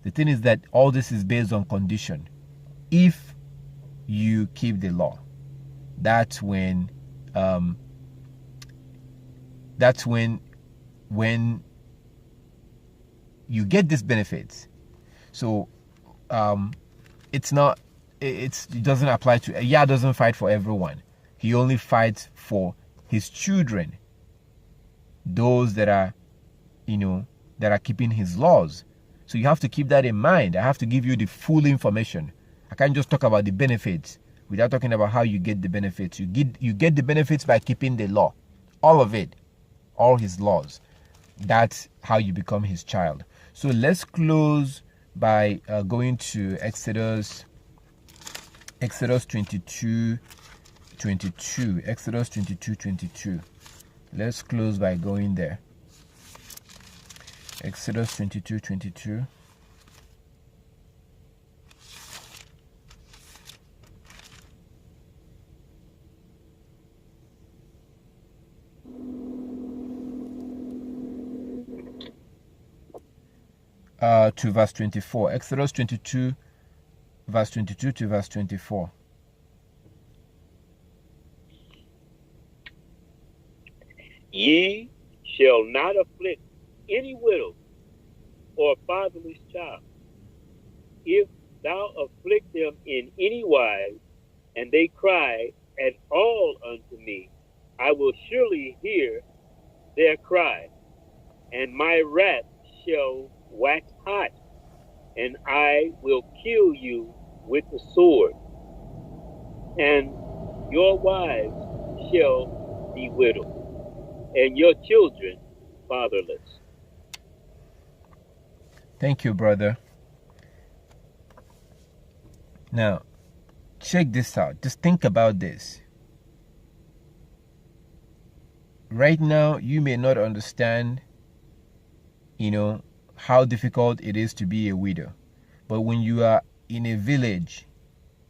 The thing is that all this is based on condition. If you keep the law, that's when you get these benefits. So it doesn't apply to Yah. Doesn't fight for everyone. He only fights for his children, those that are keeping his laws. So you have to keep that in mind. I have to give you the full information. I can't just talk about the benefits without talking about how you get the benefits. You get the benefits by keeping the law. All of it. All his laws. That's how you become his child. So let's close by going to Exodus 22:22. Exodus 22:22. Let's close by going there. Exodus 22:22. To verse 24. Exodus 22, verse 22 to verse 24. Ye shall not afflict any widow or fatherless child. If thou afflict them in any wise, and they cry at all unto me, I will surely hear their cry, and my wrath shall wax hot, and I will kill you with the sword, and your wives shall be widowed, and your children fatherless. Thank you, brother. Now, check this out. Just think about this. Right now, you may not understand, how difficult it is to be a widow. But when you are in a village,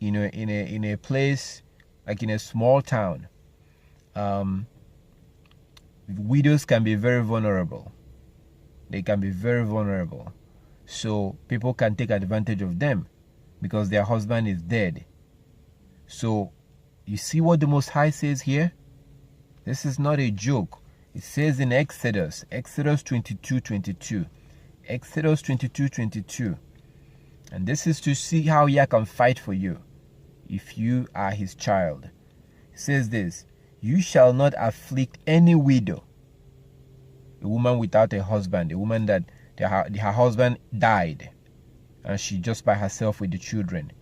in a place, like in a small town, widows can be very vulnerable. They can be very vulnerable. So people can take advantage of them because their husband is dead. So you see what the Most High says here? This is not a joke. It says in Exodus 22:22. Exodus 22:22. And this is to see how Yah can fight for you if you are his child. It says this: you shall not afflict any widow, a woman without a husband, a woman that her husband died and she just by herself with the children.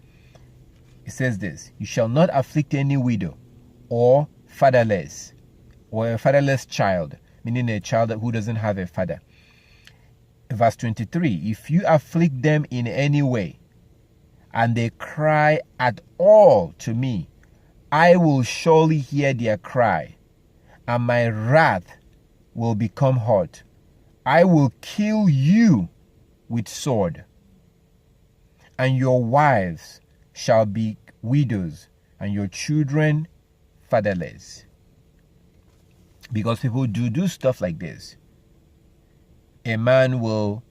It says this: you shall not afflict any widow or fatherless, or a fatherless child, meaning a child who doesn't have a father. Verse 23, if you afflict them in any way, and they cry at all to me, I will surely hear their cry, and my wrath will become hot. I will kill you with sword, and your wives shall be widows, and your children fatherless. Because people do stuff like this. A man will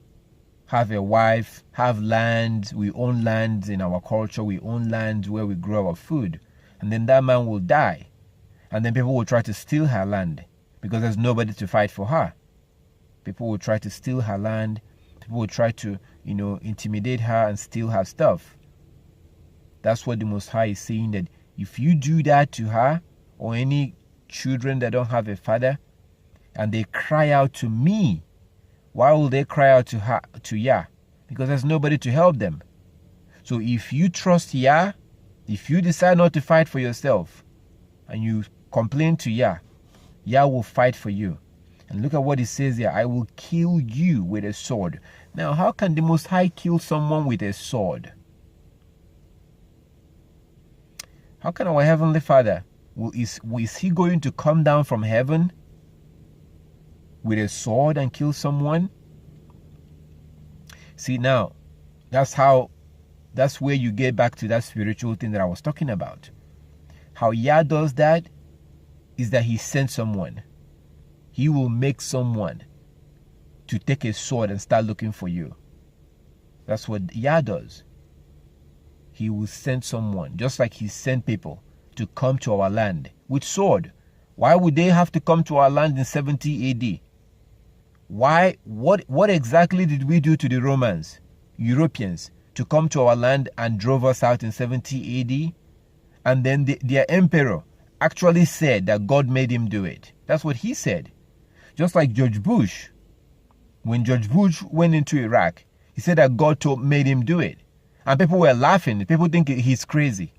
have a wife, have land. We own lands in our culture. We own lands where we grow our food. And then that man will die. And then people will try to steal her land because there's nobody to fight for her. People will try to steal her land. People will try to, intimidate her and steal her stuff. That's what the Most High is saying, that if you do that to her or any children that don't have a father, and they cry out to me, why will they cry out to her, to Yah? Because there's nobody to help them. So if you trust Yah, if you decide not to fight for yourself, and you complain to Yah, Yah will fight for you. And look at what it says here, I will kill you with a sword. Now, how can the Most High kill someone with a sword? How can our Heavenly Father, is he going to come down from heaven with a sword and kill someone? See, now, that's where you get back to that spiritual thing that I was talking about. How Yah does that is that he sends someone. He will make someone to take a sword and start looking for you. That's what Yah does. He will send someone, just like he sent people to come to our land with sword. Why would they have to come to our land in 70 AD? Why? What exactly did we do to the Romans, Europeans, to come to our land and drove us out in 70 AD? And then their emperor actually said that God made him do it. That's what he said. Just like George Bush. When George Bush went into Iraq, he said that God made him do it. And people were laughing. People think he's crazy.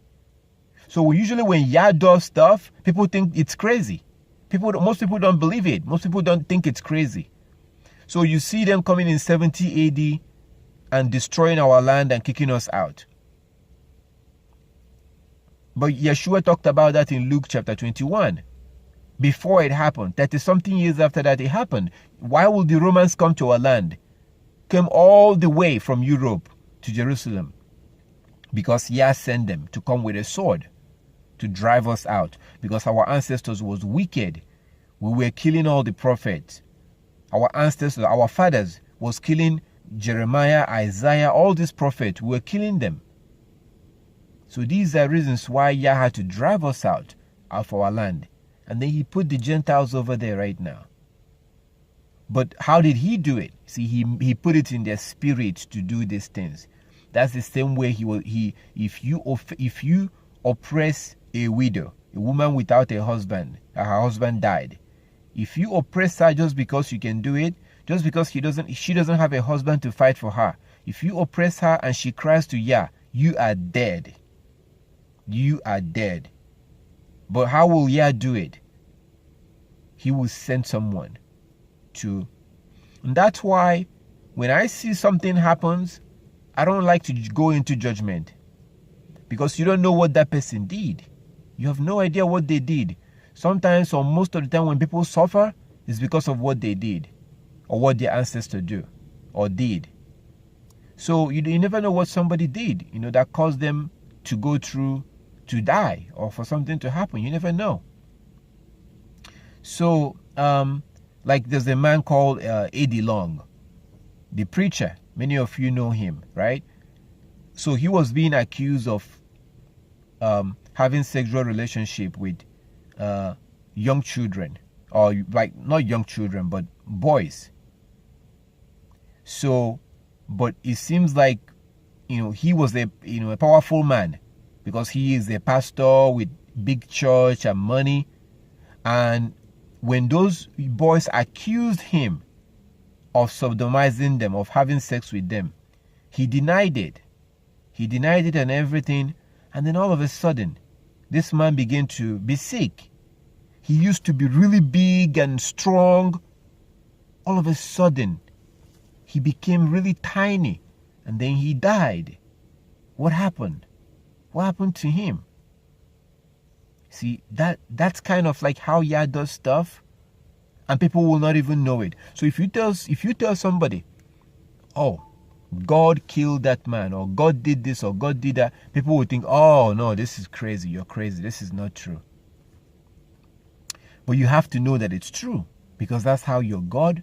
So usually when Yah does stuff, people think it's crazy. Most people don't believe it. Most people don't think it's crazy. So you see them coming in 70 AD and destroying our land and kicking us out. But Yeshua talked about that in Luke chapter 21. Before it happened, 30-something years after that it happened. Why would the Romans come to our land? Came all the way from Europe to Jerusalem. Because Yah sent them to come with a sword to drive us out. Because our ancestors was wicked. We were killing all the prophets. Our ancestors, our fathers, was killing Jeremiah, Isaiah, all these prophets. We were killing them. So these are reasons why Yah had to drive us out of our land. And then he put the Gentiles over there right now. But how did he do it? See, he put it in their spirit to do these things. That's the same way if you oppress a widow, a woman without a husband, her husband died. If you oppress her just because you can do it, just because she doesn't have a husband to fight for her, if you oppress her and she cries to Yah, you are dead. You are dead. But how will Yah do it? He will send someone to. And that's why when I see something happens, I don't like to go into judgment. Because you don't know what that person did. You have no idea what they did. Sometimes, or most of the time, when people suffer, it's because of what they did, or what their ancestors do, or did. So you never know what somebody did, that caused them to go through, to die, or for something to happen. You never know. So, like there's a man called Eddie Long, the preacher. Many of you know him, right? So he was being accused of having sexual relationship with young children, or like not young children, but boys. So, but it seems like he was a powerful man, because he is a pastor with big church and money. And when those boys accused him of sodomizing them, of having sex with them, he denied it. He denied it and everything. And then all of a sudden, this man began to be sick. He used to be really big and strong. All of a sudden, he became really tiny. And then he died. What happened? What happened to him? See, that's kind of like how Yah does stuff, and people will not even know it. So if you tell somebody, oh, God killed that man, or God did this, or God did that, people will think, oh no, this is crazy, you're crazy, this is not true. But you have to know that it's true, because that's how your God,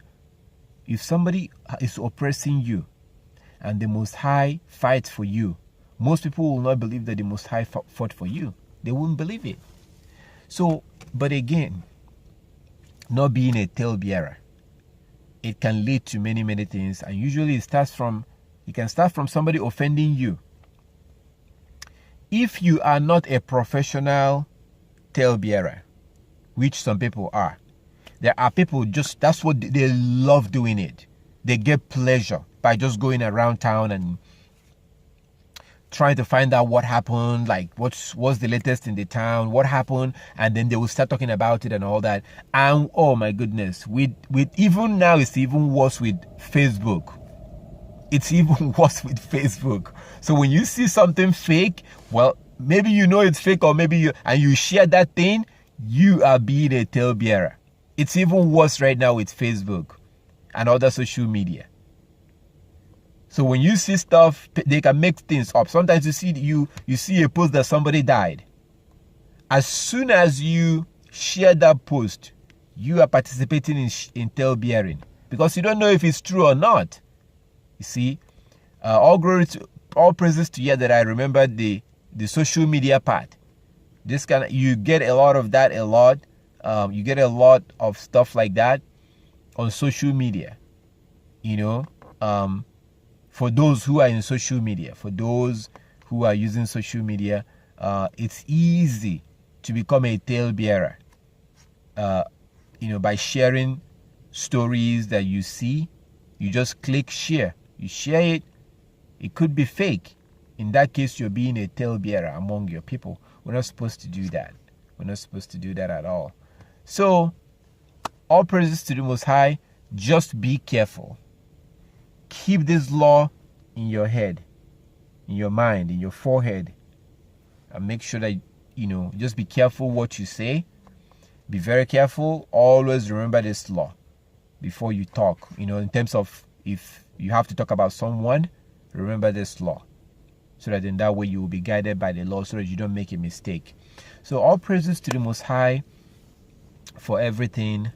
if somebody is oppressing you, and the Most High fights for you, most people will not believe that the Most High fought for you. They won't believe it. So, but again, not being a talebearer, it can lead to many, many things. And usually it can start from somebody offending you. if you are not a professional talebearer, which some people are, there are people just, that's what they love doing it. They get pleasure by just going around town and trying to find out what happened, like what's the latest in the town, what happened, and then they will start talking about it and all that. And oh my goodness, with even now it's even worse with Facebook. It's even worse with Facebook. So when you see something fake, well, maybe you know it's fake, or maybe you share that thing, you are being a talebearer. It's even worse right now with Facebook and other social media. So when you see stuff, they can make things up. Sometimes you see a post that somebody died. As soon as you share that post, you are participating in talebearing, because you don't know if it's true or not. You see, all praises to you that I remember the social media part. You get a lot of that a lot. You get a lot of stuff like that on social media. You know, for those who are in social media, for those who are using social media, it's easy to become a talebearer. You know, by sharing stories that you see, you just click share. You share it. It could be fake. In that case, you're being a talebearer among your people. We're not supposed to do that. We're not supposed to do that at all. So, all praises to the Most High. Just be careful. Keep this law in your head, in your mind, in your forehead. And make sure that, you know, just be careful what you say. Be very careful. Always remember this law before you talk. You know, in terms of if you have to talk about someone, remember this law. So that in that way you will be guided by the law, so that you don't make a mistake. So all praises to the Most High for everything.